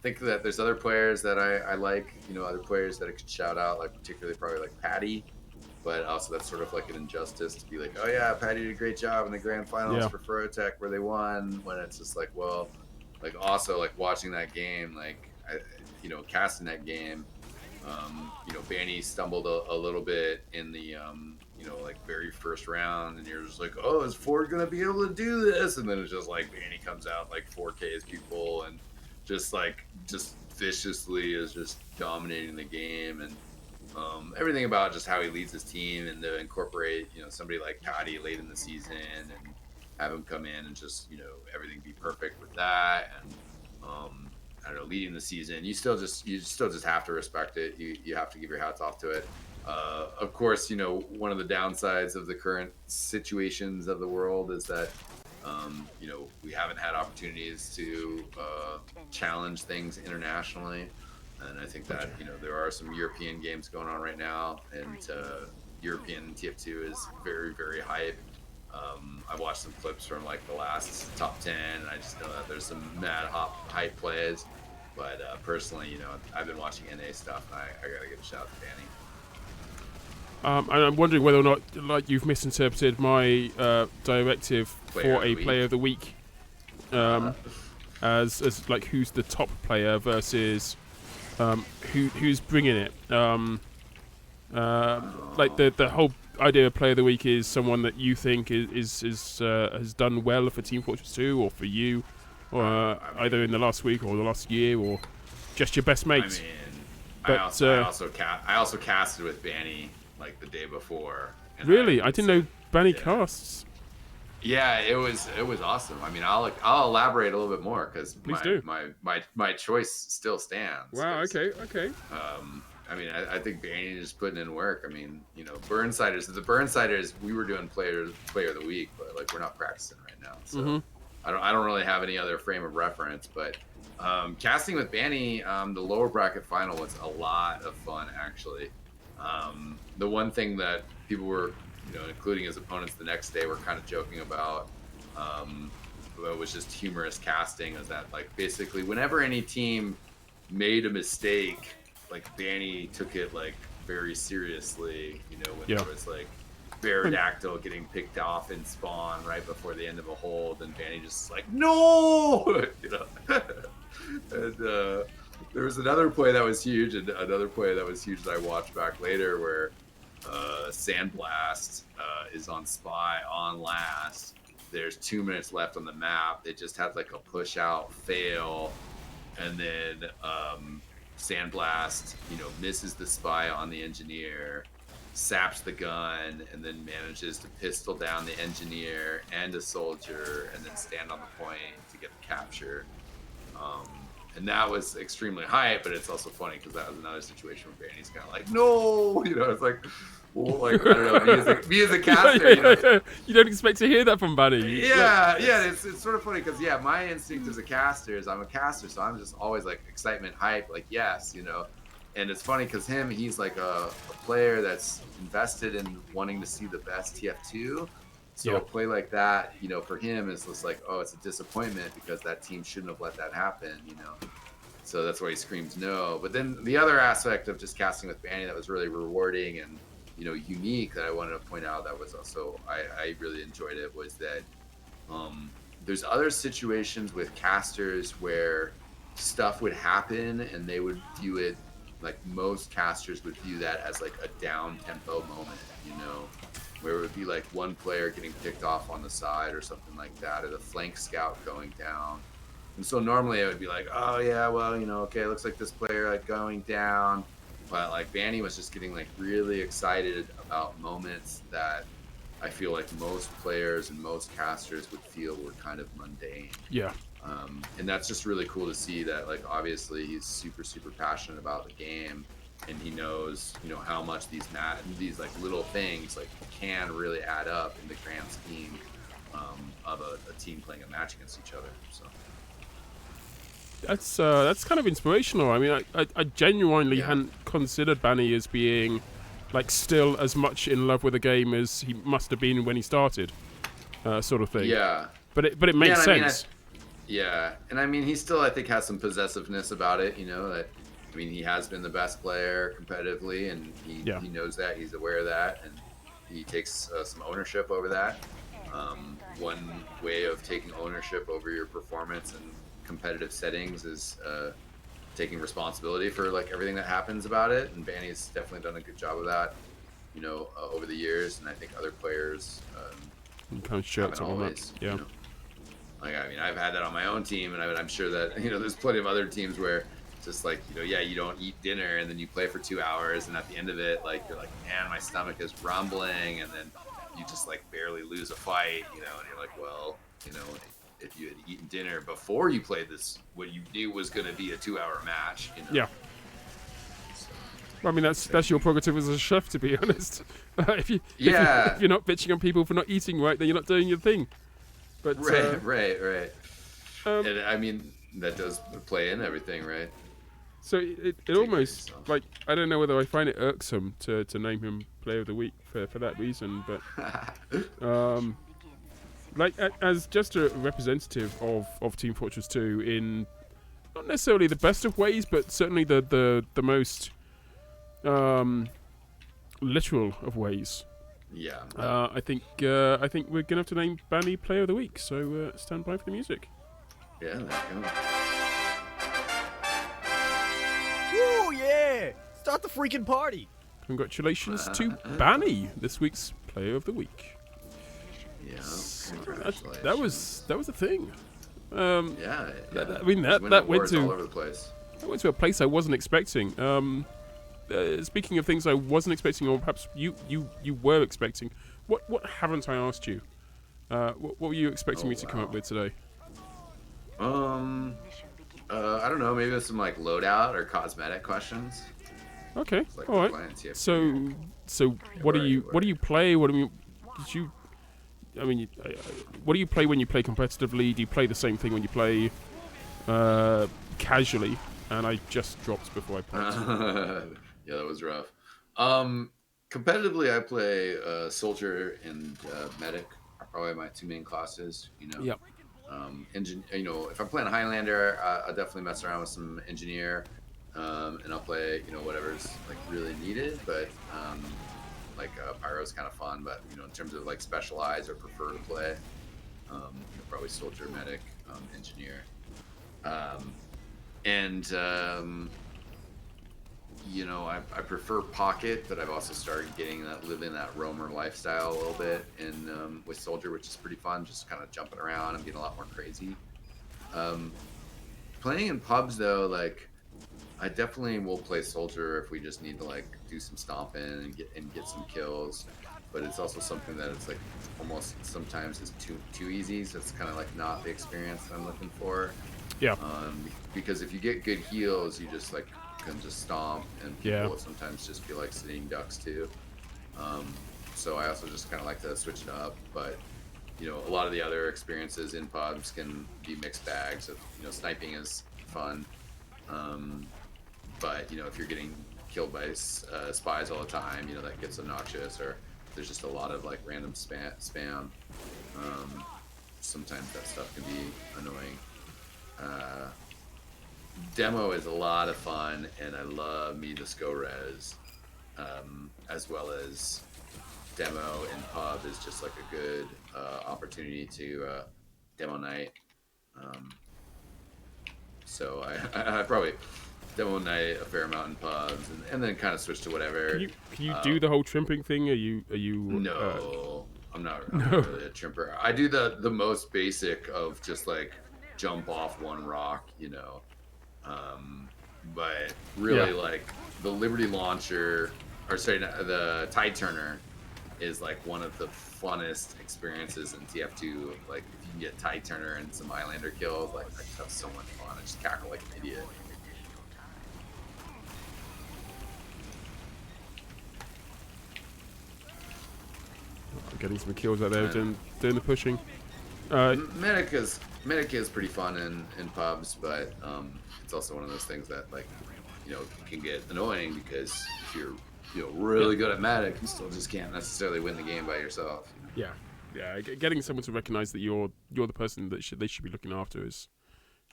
think that there's other players that I like, you know, other players that I could shout out, like particularly probably like Patty, but also that's sort of like an injustice to be like, oh yeah, Patty did a great job in the grand finals for Furotech where they won, when it's just like, well, like also like watching that game, like, you know, casting that game, you know, Banny stumbled a little bit in the, you know, like very first round, and you're just like, oh, is Ford gonna be able to do this? And then it's just like Banny comes out like 4Ks people and just viciously is just dominating the game, and everything about just how he leads his team, and to incorporate, you know, somebody like Patty late in the season and have him come in and just, you know, everything be perfect with that, and I don't know, leading the season, you still just have to respect it. You have to give your hats off to it. Of course, you know, one of the downsides of the current situations of the world is that you know, we haven't had opportunities to challenge things internationally, and I think that, you know, there are some European games going on right now, and European TF2 is very, very hype. I watched some clips from like the last top 10, and I just know that there's some mad hype plays, but personally, you know, I've been watching NA stuff, and I gotta give a shout out to Danny. And I'm wondering whether or not, like, you've misinterpreted my directive for a player of the week. as like who's the top player versus who's bringing it. Like the whole idea of player of the week is someone that you think is has done well for Team Fortress 2 or for you, or either in the last week or the last year, or just your best mate. I also casted with Banny like the day before. Really, I didn't know Banny casts. Yeah, it was awesome. I mean, I'll elaborate a little bit more because my choice still stands. Wow. Okay. I mean, I think Banny is putting in work. I mean, Burnsiders, we were doing player of the week, but like we're not practicing right now, so I don't really have any other frame of reference. But casting with Banny, the lower bracket final was a lot of fun actually. The one thing that people were, including his opponents the next day, were kind of joking about, it was just humorous casting, is that like basically whenever any team made a mistake, like Banny took it like very seriously, when there was like Baradactyl getting picked off in spawn right before the end of a hold, and Banny just like, no, and there was another play that was huge, and another play that was huge that I watched back later where Sandblast is on Spy on last. There's 2 minutes left on the map. They just had like a push out fail, and then Sandblast, misses the Spy on the engineer, saps the gun, and then manages to pistol down the engineer and a soldier, and then stand on the point to get the capture. And that was extremely hype, but it's also funny because that was another situation where Banny's kind of like, no, it's like, well, like, I don't know, me as a caster, you don't expect to hear that from Banny. Yeah, it's sort of funny because my instinct as a caster is I'm a caster, so I'm just always like excitement, hype, like yes, and it's funny because he's like a player that's invested in wanting to see the best TF2. So a play like that, for him is just like, oh, it's a disappointment because that team shouldn't have let that happen, So that's why he screams no. But then the other aspect of just casting with Banny that was really rewarding and, unique that I wanted to point out that was also, I really enjoyed it, was that there's other situations with casters where stuff would happen and they would view it, like most casters would view that as like a down tempo moment, where it would be like one player getting picked off on the side or something like that, or the flank scout going down. And so normally I would be like, oh yeah, well, okay, it looks like this player like going down. But like Banny was just getting like really excited about moments that I feel like most players and most casters would feel were kind of mundane. Yeah. And that's just really cool to see that, like, obviously he's super, super passionate about the game, and he knows, how much these like little things like can really add up in the grand scheme of a team playing a match against each other. So that's kind of inspirational. I mean, I genuinely hadn't considered Banny as being like still as much in love with the game as he must have been when he started, sort of thing. Yeah. But it makes sense. And I mean, he still, I think, has some possessiveness about it, that, I mean, he has been the best player competitively, and he knows that, he's aware of that, and he takes some ownership over that. One way of taking ownership over your performance in competitive settings is taking responsibility for like everything that happens about it, and Banny's definitely done a good job of that, over the years, and I think other players kind of shirts on that. Yeah. Like, I mean, I've had that on my own team, and I'm sure that, there's plenty of other teams where just like, you don't eat dinner and then you play for 2 hours, and at the end of it, like, you're like, man, my stomach is rumbling, and then you just like barely lose a fight, and you're like, well, if you had eaten dinner before you played this, what you knew was going to be a 2-hour match, Yeah. So, I mean, that's your prerogative as a chef, to be honest. If you're not bitching on people for not eating right, then you're not doing your thing. But right. And I mean, that does play in everything, right? So it almost, like, I don't know whether I find it irksome to name him Player of the Week for that reason, but like, as just a representative of Team Fortress 2 in not necessarily the best of ways, but certainly the most literal of ways. Yeah. I think we're gonna have to name Banny Player of the Week. So stand by for the music. Yeah, there you go. Woo, yeah! Start the freaking party! Congratulations to Banny, this week's Player of the Week. Yeah, That was a thing. Yeah. I mean that went all over the place. That went to a place I wasn't expecting. Speaking of things I wasn't expecting, or perhaps you were expecting, what haven't I asked you? What were you expecting me to come up with today? I don't know. Maybe there's some like loadout or cosmetic questions. Okay, Like all right. So what do you play? What do you did you? I mean, what do you play when you play competitively? Do you play the same thing when you play casually? And I just dropped before I played. Yeah, that was rough. Competitively, I play soldier and medic are probably my two main classes. Yep. If I'm playing Highlander, I'll definitely mess around with some engineer, and I'll play whatever's like really needed. But Pyro's kind of fun. But in terms of like specialize or prefer to play, probably soldier, medic, engineer, I prefer pocket, but I've also started living that roamer lifestyle a little bit with soldier, which is pretty fun. Just kind of jumping around and getting a lot more crazy. Playing in pubs though, like I definitely will play soldier if we just need to like do some stomping and get some kills. But it's also something that it's like almost sometimes is too easy, so it's kind of like not the experience I'm looking for. Yeah. Because if you get good heals, you just like can just stomp, and people sometimes just feel like sitting ducks too. So I also just kind of like to switch it up. But a lot of the other experiences in pubs can be mixed bags. Of sniping is fun, but if you're getting killed by spies all the time, that gets obnoxious. Or there's just a lot of like random spam. Sometimes that stuff can be annoying. Demo is a lot of fun, and I love me the SCO res, as well as demo in pub is just like a good opportunity to demo night. So I probably demo night a fair amount in pubs, and then kind of switch to whatever. Can you do the whole trimping thing? Are you? No, I'm not really a trimper. I do the most basic of just like jump off one rock, but really like the Liberty Launcher, the Tide Turner is like one of the funnest experiences in TF2. Like if you can get Tide Turner and some Highlander kills, like that's so much fun. I just cackle like an idiot. Getting some kills out there, doing the pushing. Medic is pretty fun in pubs, but it's also one of those things that like can get annoying, because if you're really good at medic, you still just can't necessarily win the game by yourself. Yeah. Getting someone to recognize that you're the person that they should be looking after is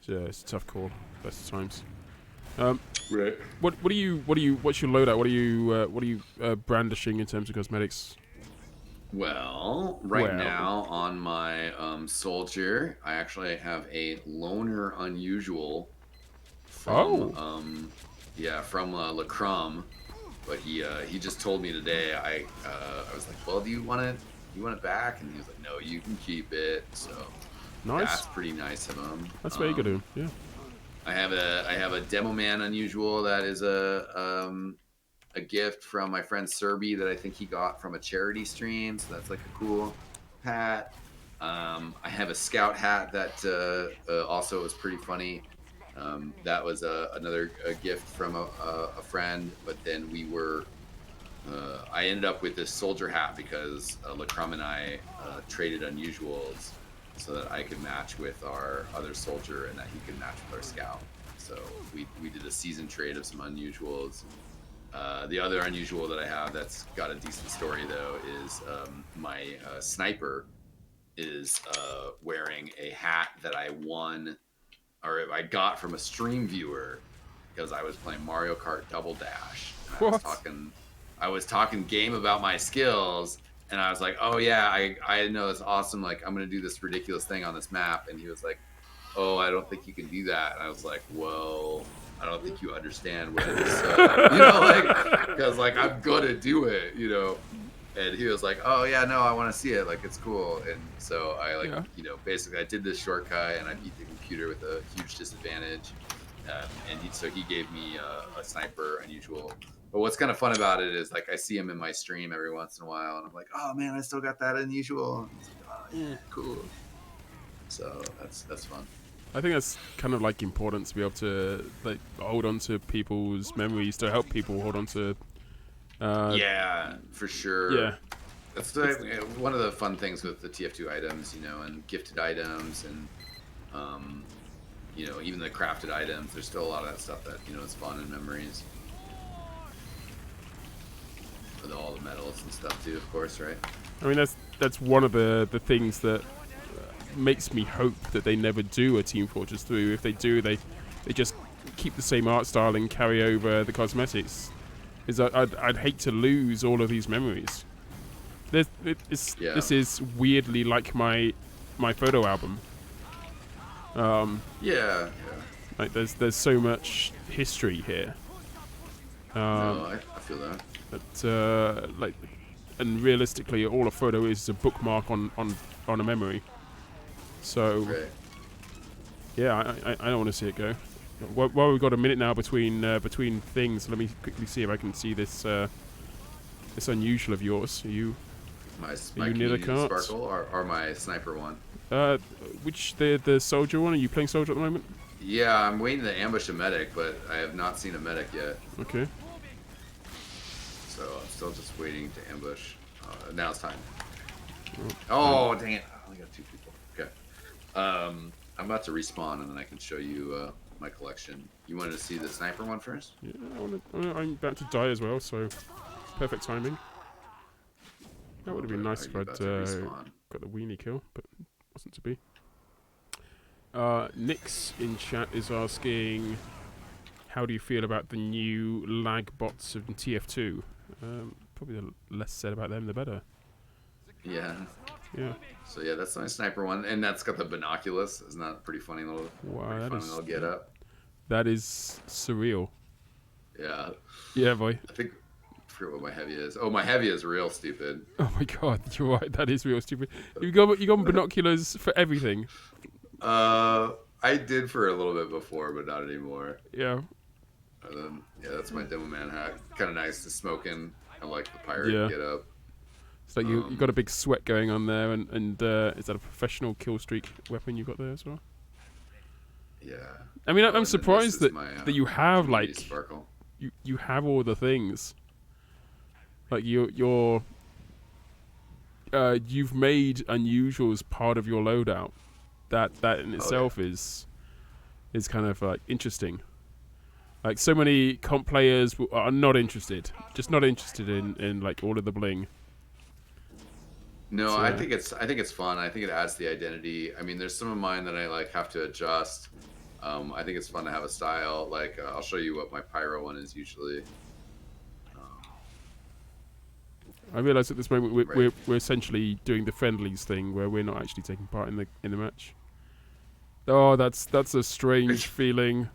it's a tough call best of times. Right. What's your loadout? What are you brandishing in terms of cosmetics? Well, now on my soldier, I actually have a loner unusual from from Lacrum, but he just told me today. I was like, well, do you want it back? And he was like, no, you can keep it. So nice. That's pretty nice of him. That's very good of him. Yeah. I have a Demo Man unusual that is a gift from my friend Serby that I think he got from a charity stream, so that's like a cool hat. I have a scout hat that also is pretty funny. That was another gift from a friend, but then I ended up with this soldier hat because Lacrum and I traded unusuals so that I could match with our other soldier and that he could match with our scout. So we did a season trade of some unusuals. The other unusual that I have that's got a decent story, though, is my sniper is wearing a hat that I won, or I got from a stream viewer because I was playing Mario Kart Double Dash. And I was talking game about my skills, and I was like, oh yeah, I know it's awesome. Like I'm gonna do this ridiculous thing on this map, and he was like, "Oh, I don't think you can do that." And I was like, "Well, I don't think you understand what it is." Because like I'm gonna do it, And he was like, "Oh yeah, no, I want to see it. Like it's cool." And so I Yeah. basically I did this shortcut and I beat the computer with a huge disadvantage. So he gave me a sniper unusual. But what's kind of fun about it is like I see him in my stream every once in a while, and I'm like, "Oh man, I still got that unusual." And he's like, "Oh yeah, cool." So that's fun. I think that's kind of like important to be able to like hold on to people's memories, to help people hold on to. Yeah, for sure. Yeah. That's one of the fun things with the TF2 items, and gifted items and even the crafted items. There's still a lot of that stuff that is fun and memories. With all the medals and stuff too, of course, right? I mean, that's one of the things that makes me hope that they never do a Team Fortress 3. If they do, they just keep the same art style and carry over the cosmetics. I'd hate to lose all of these memories. This is weirdly like my photo album. Yeah. Like there's so much history here. No, I feel that. But and realistically, all a photo is a bookmark on a memory. So, right. Yeah, I don't want to see it go. While we've got a minute now between things, let me quickly see if I can see this this unusual of yours. Are you near the cart? Sparkle or my sniper one? Which the soldier one? Are you playing soldier at the moment? Yeah, I'm waiting to ambush a medic, but I have not seen a medic yet. Okay. So I'm still just waiting to ambush. Now it's time. Oh, dang it. I only got 2 people. Okay. I'm about to respawn, and then I can show you my collection. You wanted to see the sniper one first? Yeah, I'm about to die as well, so perfect timing. That would have been nice if I'd got the weenie kill, but wasn't to be. Nix in chat is asking, how do you feel about the new lag bots of TF2? Probably the less said about them, the better. Yeah. Yeah. So yeah, that's my sniper one, and that's got the binoculars. Isn't that a pretty funny little, little get up? That is surreal. Yeah. Yeah, boy. I forget what my heavy is. Oh, my heavy is real stupid. Oh my god, you're right. That is real stupid. You got binoculars for everything. I did for a little bit before, but not anymore. Yeah. And then that's my demo man hat. Kind of nice to smoke in. I like the pirate get up. It's like you got a big sweat going on there, and is that a professional kill streak weapon you got there as well? Yeah. I mean, I'm surprised that that you have sparkle. You have all the things. Like you've made unusuals part of your loadout. That in itself is kind of like interesting. Like so many comp players are not interested, just not interested in like all of the bling. No, I think it's fun. I think it adds the identity. I mean, there's some of mine that I like have to adjust. I think it's fun to have a style. Like I'll show you what my pyro one is usually. I realise at this moment we're essentially doing the friendlies thing where we're not actually taking part in the match. Oh, that's a strange feeling.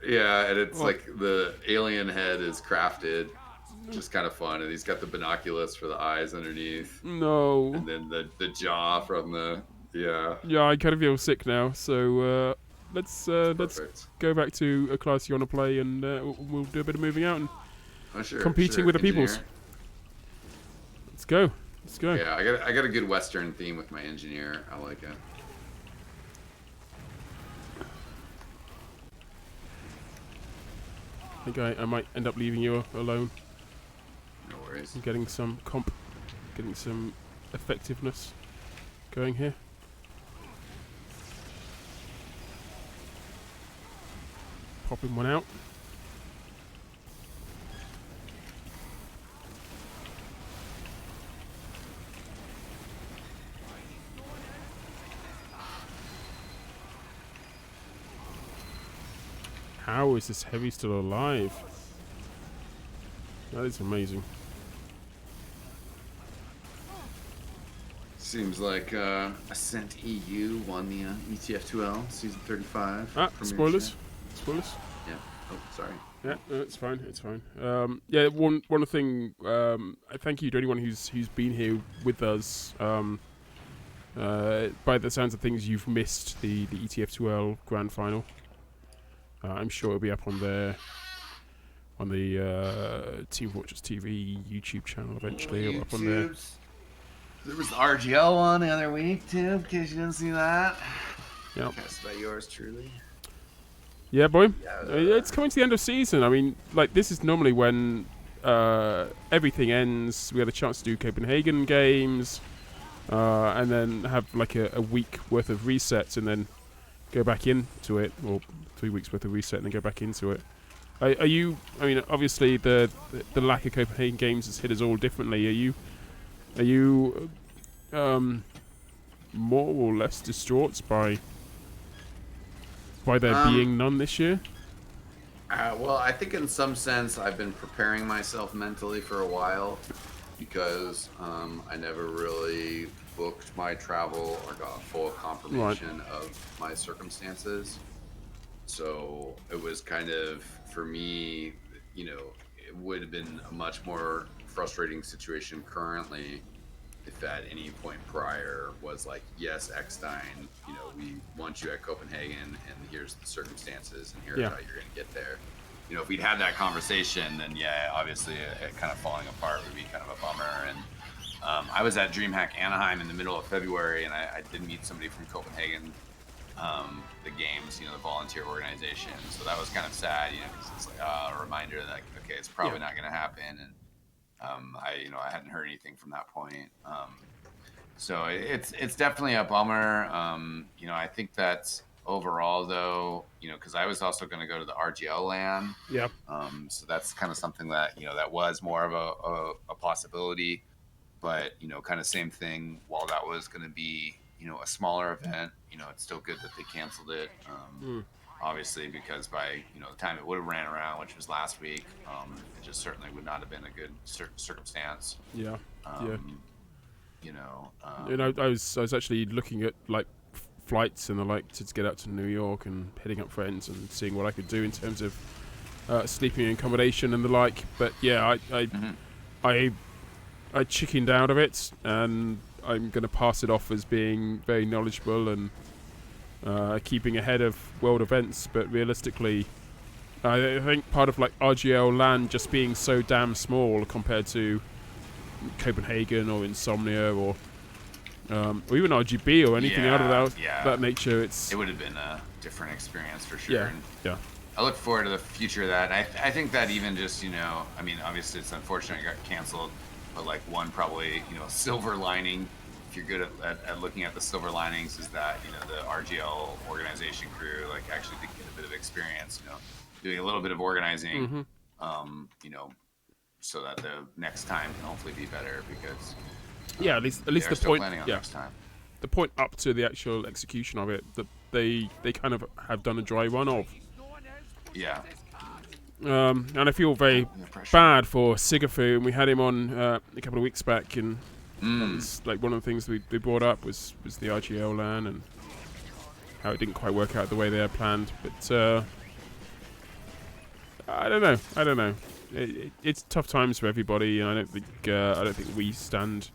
Yeah, and it's like the alien head is crafted, just kind of fun, and he's got the binoculars for the eyes underneath. No. And then the jaw from the Yeah, I kind of feel sick now. So let's go back to a class you want to play, and we'll do a bit of moving out and competing with the peoples. Let's go. Yeah, I got a good Western theme with my engineer. I like it. I think I might end up leaving you alone. No worries. I'm getting some effectiveness going here. Popping one out. How is this heavy still alive? That is amazing. Seems like Ascent EU won the ETF2L Season 35. Spoilers. Premiership. Spoilers. Yeah. Oh, sorry. Yeah, no, it's fine. It's fine. Yeah, one thing. I thank you to anyone who's been here with us. By the sounds of things, you've missed the ETF2L Grand Final. I'm sure it'll be up on the Team Fortress TV YouTube channel eventually. Or up on there. There was the RGL one the other week too, in case you didn't see that. Yeah. Cast by yours truly. Yeah, boy. Yeah, It's coming to the end of season. I mean, like, this is normally when everything ends. We had a chance to do Copenhagen games, and then have like a week worth of resets, and then go back into it, or 3 weeks worth of reset, and then go back into it. Are you? I mean, obviously the lack of Copenhagen games has hit us all differently. Are you more or less distraught by there being none this year? Well, I think in some sense I've been preparing myself mentally for a while because I never really booked my travel or got full confirmation of my circumstances. So it was kind of, for me, it would have been a much more frustrating situation currently if at any point prior was like, yes, Extine, we want you at Copenhagen, and here's the circumstances, and here's how you're going to get there. If we'd had that conversation, then obviously it kind of falling apart would be kind of a bummer. And I was at DreamHack Anaheim in the middle of February, and I did meet somebody from Copenhagen, the games, the volunteer organization. So that was kind of sad, because it's like a reminder that, okay, it's probably not going to happen. And I hadn't heard anything from that point. So it's definitely a bummer. I think that overall though, because I was also going to go to the RGL LAN. Yeah. So that's kind of something that, that was more of a possibility, but, kind of same thing. While that was going to be, a smaller event, it's still good that they canceled it. Obviously, because by the time it would have ran around, which was last week, it just certainly would not have been a good circumstance. Yeah. I was actually looking at like flights and the like to get out to New York and hitting up friends and seeing what I could do in terms of sleeping and accommodation and the like. But yeah, I chickened out of it, and I'm going to pass it off as being very knowledgeable and keeping ahead of world events. But realistically, I think part of like RGL LAN just being so damn small compared to Copenhagen or Insomnia or even RGB or anything out of that nature, it would have been a different experience for sure. Yeah. I look forward to the future of that. And I think that even just, I mean, obviously it's unfortunate it got canceled, but like one probably, silver lining, if you're good at looking at the silver linings, is that, the RGL organization crew like actually did get a bit of experience, doing a little bit of organizing, so that the next time can hopefully be better, because at least the point next time. The point up to the actual execution of it, that they kind of have done a dry run of. Yeah. And I feel very bad for Sigafu, and we had him on a couple of weeks back, and that was like one of the things we brought up was the RGL LAN and how it didn't quite work out the way they had planned. But I don't know. It's tough times for everybody, and I don't think we stand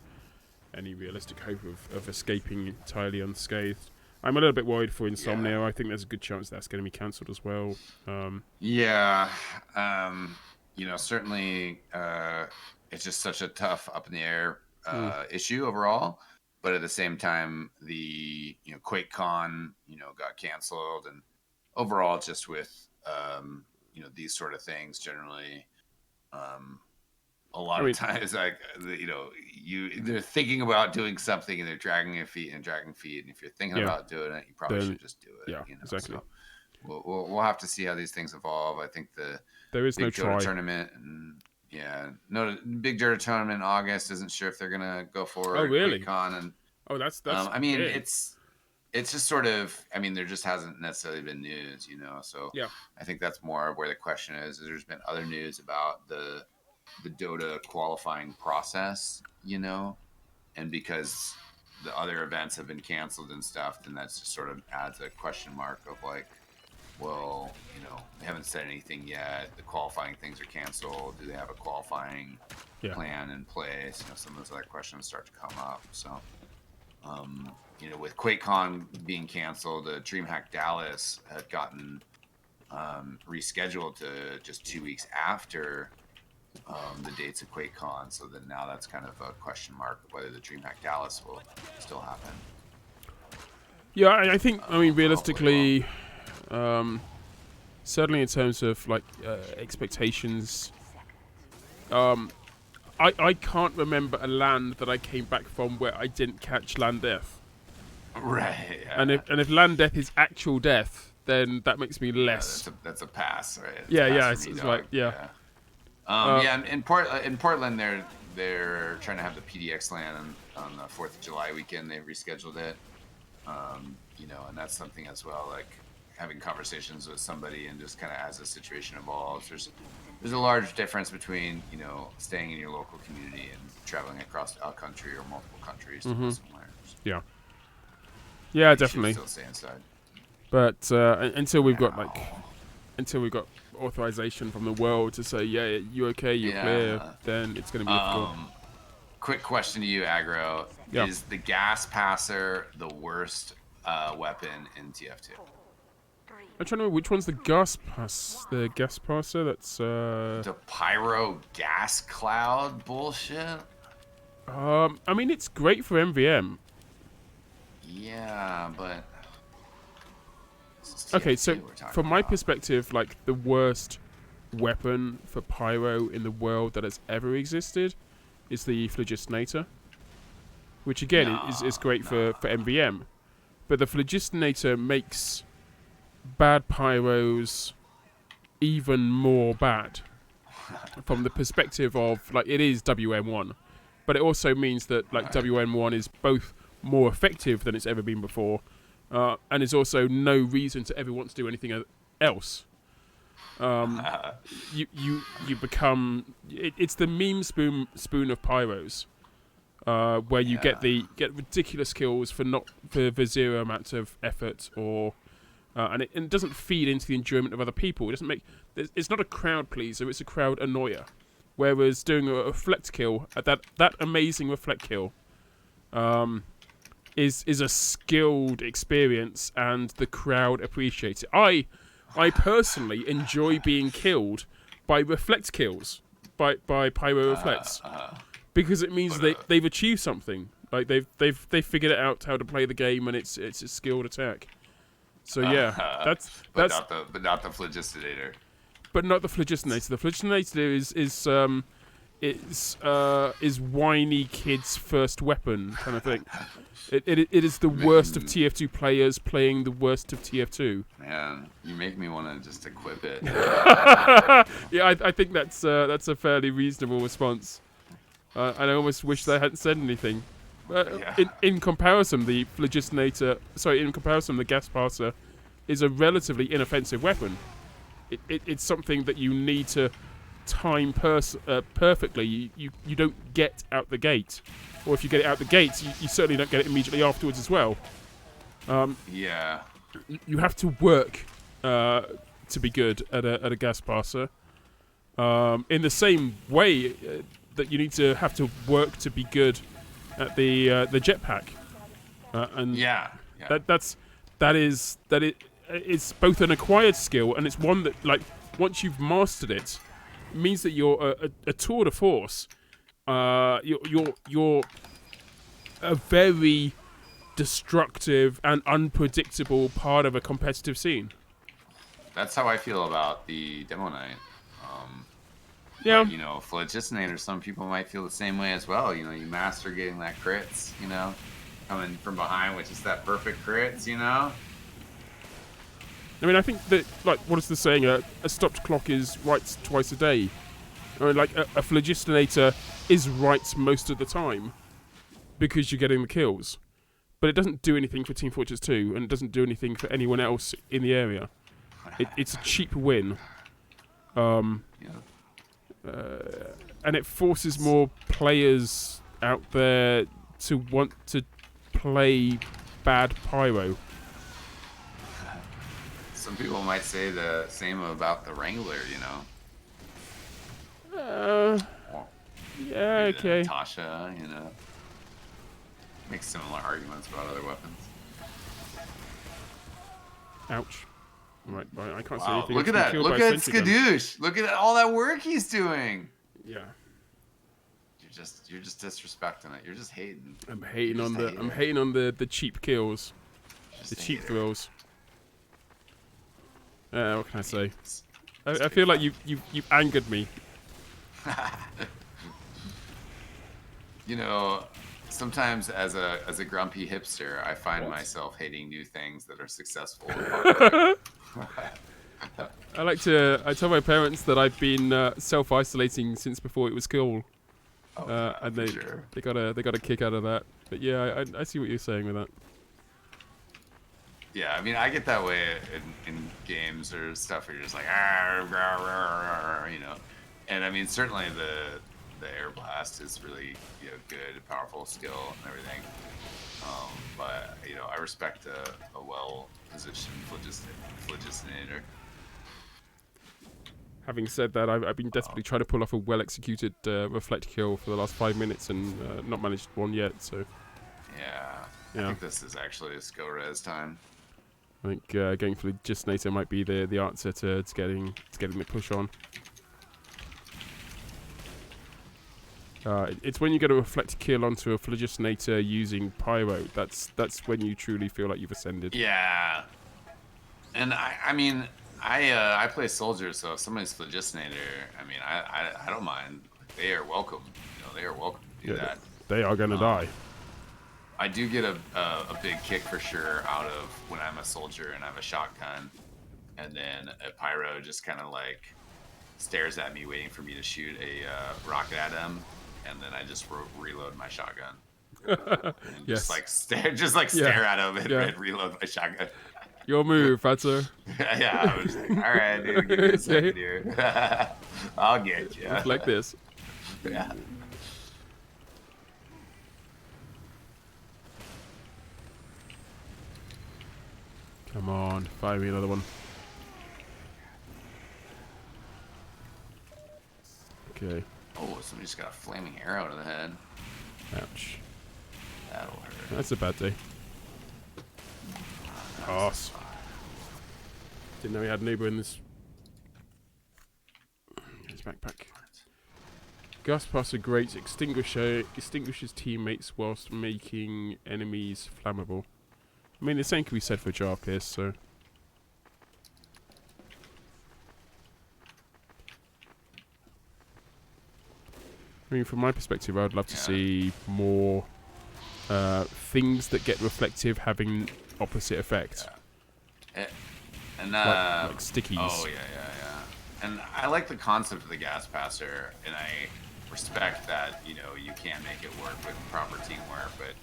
any realistic hope of escaping entirely unscathed. I'm a little bit worried for Insomnia. I think there's a good chance that's going to be cancelled as well. Certainly it's just such a tough up in the air issue overall. But at the same time, the QuakeCon got canceled, and overall just with these sort of things generally, a lot of times like they're thinking about doing something and they're dragging their feet, and if you're thinking about doing it, you probably should just do it. Exactly. So we'll have to see how these things evolve. I think there is no try tournament, and big Dota tournament in August. Isn't sure if they're gonna go for QuakeCon, and that's I mean big. It's just sort of, I mean, there just hasn't necessarily been news, so I think that's more where the question is there's been other news about the Dota qualifying process, and because the other events have been canceled and stuff, then that's just sort of adds a question mark of like, well, they haven't said anything yet. The qualifying things are canceled. Do they have a qualifying plan in place? Some of those other questions start to come up. So, with QuakeCon being canceled, DreamHack Dallas had gotten rescheduled to just 2 weeks after the dates of QuakeCon. So then now that's kind of a question mark of whether the DreamHack Dallas will still happen. Yeah, I think, realistically, certainly in terms of like expectations, I can't remember a land that I came back from where I didn't catch land death. Right. Yeah. And if land death is actual death, then that makes me less. Yeah, that's a pass, right? It's like in Portland, they're trying to have the PDX land on the 4th of July weekend. They rescheduled it. And that's something as well, like having conversations with somebody and just kind of as the situation evolves, there's a large difference between, staying in your local community and traveling across a country or multiple countries to go somewhere. Yeah. Yeah, definitely. Still stay inside. But until we've got authorization from the world to say, yeah, you okay, you're clear, then it's going to be difficult. Quick question to you, Aggro. Yeah. Is the gas passer the worst weapon in TF2? I'm trying to remember which one's the gas passer. That's the pyro gas cloud bullshit. It's great for MVM. Yeah, but okay, so from my perspective, like the worst weapon for pyro in the world that has ever existed is the Phlogistinator, which again is great for MVM, but the Phlogistinator makes bad pyros even more bad from the perspective of like it is WM1, but it also means that like WM1 is both more effective than it's ever been before, and is also no reason to ever want to do anything else. You become it's the meme spoon of pyros, where you get ridiculous kills for zero amount of effort or. And it doesn't feed into the enjoyment of other people. It doesn't it's not a crowd pleaser. It's a crowd annoyer. Whereas doing a reflect kill, that amazing reflect kill, is a skilled experience, and the crowd appreciates it. I personally enjoy being killed by reflect kills, by pyro reflects, because it means they've achieved something. Like they've figured it out how to play the game, and it's a skilled attack. So that's but not the Phlogistinator. But not the Phlogistinator. The Phlogistinator is whiny kids' first weapon kind of thing. It is the worst of TF2 players playing the worst of TF2. Man, you make me want to just equip it. Yeah, I think that's a fairly reasonable response. And I almost wish they hadn't said anything. In comparison, the gas passer is a relatively inoffensive weapon. It's something that you need to time perfectly. You don't get out the gate, or if you get it out the gate, you certainly don't get it immediately afterwards as well. You have to work to be good at a gas passer. In the same way that you need to have to work to be good at the jetpack, it's both an acquired skill, and it's one that like once you've mastered it, means that you're a tour de force. You're a very destructive and unpredictable part of a competitive scene. That's how I feel about the demo night. Yeah. But, Phlogistinator, some people might feel the same way as well. You master getting that crits, coming from behind, which is that perfect crits, I think that, like, what is the saying? A stopped clock is right twice a day. Like, a Phlogistinator is right most of the time because you're getting the kills. But it doesn't do anything for Team Fortress 2, and it doesn't do anything for anyone else in the area. It's a cheap win. And it forces more players out there to want to play bad pyro. Some people might say the same about the Wrangler, you know. Yeah, Maybe okay. the Natasha, you know. Make similar arguments about other weapons. Ouch. Right, I can't see Wow, anything. look I'm at just that. killed Look by a at sentry gun. Skadoosh. Look at all that work he's doing. Yeah. You're just disrespecting it. You're just hating. I'm hating on the cheap kills. Just The a cheap hater. thrills. What can I say? It's I feel like you've angered me. You know, sometimes as a grumpy hipster, I find myself hating new things that are successful. I tell my parents that I've been self-isolating since before it was cool. And they got a kick out of that. But yeah, I see what you're saying with that. Yeah, I mean, I get that way in games or stuff where you're just like, you know. And I mean, certainly the air blast is really, you know, good, powerful skill and everything. But you know, I respect a well-positioned phlogistonator. Having said that, I've been desperately trying to pull off a well-executed reflect kill for the last 5 minutes and not managed one yet. So Yeah, I think this is actually a skill res time. I think going for the Phlogistonator might be the answer to getting the push on. It's when you get a reflect kill onto a Phlogistonator using Pyro. That's when you truly feel like you've ascended. Yeah, and I mean, I play soldier, so if somebody's Phlogistonator, I mean, I don't mind. They are welcome. You know, they are welcome to do that. They are gonna die. I do get a big kick for sure out of when I'm a soldier and I have a shotgun, and then a pyro just kind of like stares at me, waiting for me to shoot a rocket at him, and then I just reload my shotgun. And Yes. Just like stare at him and reload my shotgun. Your move, Fatso. Yeah, I was like, all right, dude, give me a second here. I'll get you. It's like this. Yeah. Come on, fire me another one. Okay. Oh, somebody just got a flaming arrow to the head. Ouch. That'll hurt. That's a bad day. Oh, didn't know he had an Uber in this. His backpack. Gas pass are great. Extinguishes teammates whilst making enemies flammable. I mean, the same can be said for Jar Pierce, so. I mean, from my perspective, I'd love to see more things that get reflective having opposite effect. Yeah. And like stickies. Oh yeah. And I like the concept of the gas passer, and I respect that, you know, you can make it work with proper teamwork, but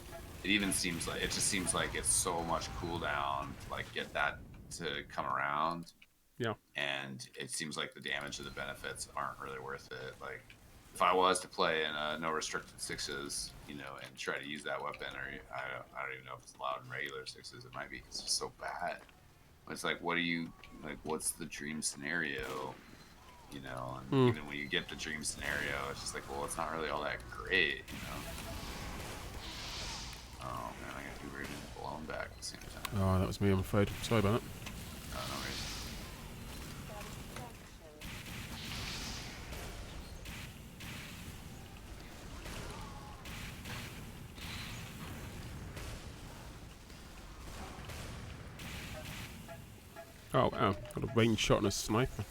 it just seems like it's so much cooldown to like get that to come around. Yeah. And it seems like the damage of the benefits aren't really worth it. Like, if I was to play in no restricted sixes, you know, and try to use that weapon, or I don't even know if it's allowed in regular sixes. It might be. It's just so bad. It's like, what's the dream scenario? You know, and even when you get the dream scenario, it's just like, well, it's not really all that great, you know. Oh man, I got Ubered and blown back at the same time. Oh, that was me, I'm afraid. Sorry about that. No worries. Oh, wow. Got a range shot and a sniper.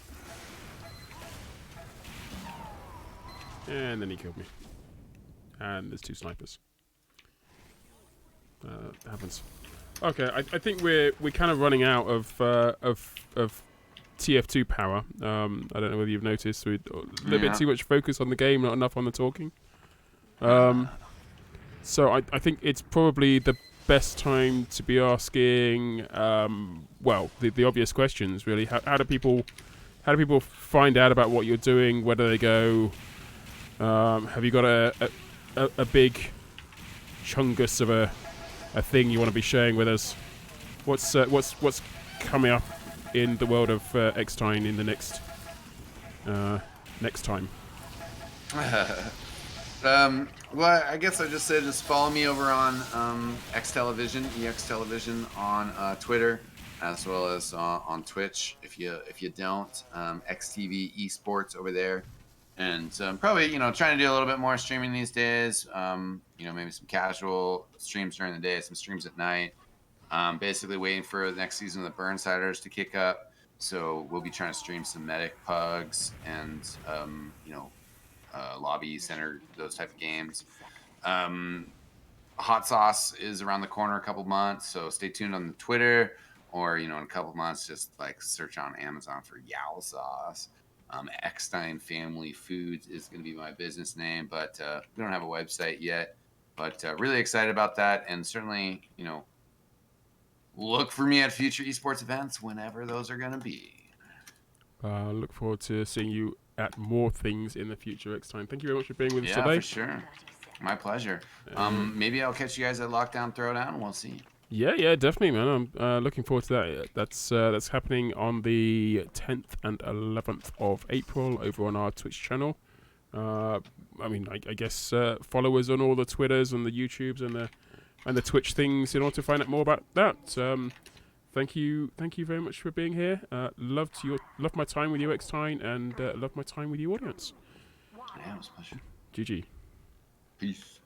And then he killed me. And there's two snipers. That happens. Okay, I think we're kind of running out of TF2 power. I don't know whether you've noticed. We a little bit too much focus on the game, not enough on the talking. So I think it's probably the best time to be asking, well, the obvious questions really. How do people find out about what you're doing? Where do they go? Have you got a big chungus of a thing you want to be sharing with us. What's coming up in the world of Extine in the next time? Well, I guess I just said just follow me over on eXtelevision, eXtelevision on Twitter, as well as on Twitch. If you don't, XTV eSports over there, and probably trying to do a little bit more streaming these days. Maybe some casual streams during the day, some streams at night. Basically waiting for the next season of the Burnsiders to kick up. So we'll be trying to stream some Medic Pugs and Lobby Center, those type of games. Hot Sauce is around the corner a couple months, so stay tuned on the Twitter, or in a couple months just like search on Amazon for Yow Sauce. Extine Family Foods is going to be my business name, but we don't have a website yet. But really excited about that, and certainly look for me at future esports events whenever those are going to be. Look forward to seeing you at more things in the future, Extine. Thank you very much for being with us today. Yeah, for sure. My pleasure. Maybe I'll catch you guys at Lockdown Throwdown. We'll see. Yeah, definitely, man. I'm looking forward to that. That's happening on the 10th and 11th of April over on our Twitch channel. I guess follow us on all the Twitters and the YouTubes and the Twitch things in order to find out more about that. Thank you very much for being here. Love my time with you, Extine, and love my time with you, audience. Yeah, it was a pleasure. GG. Peace.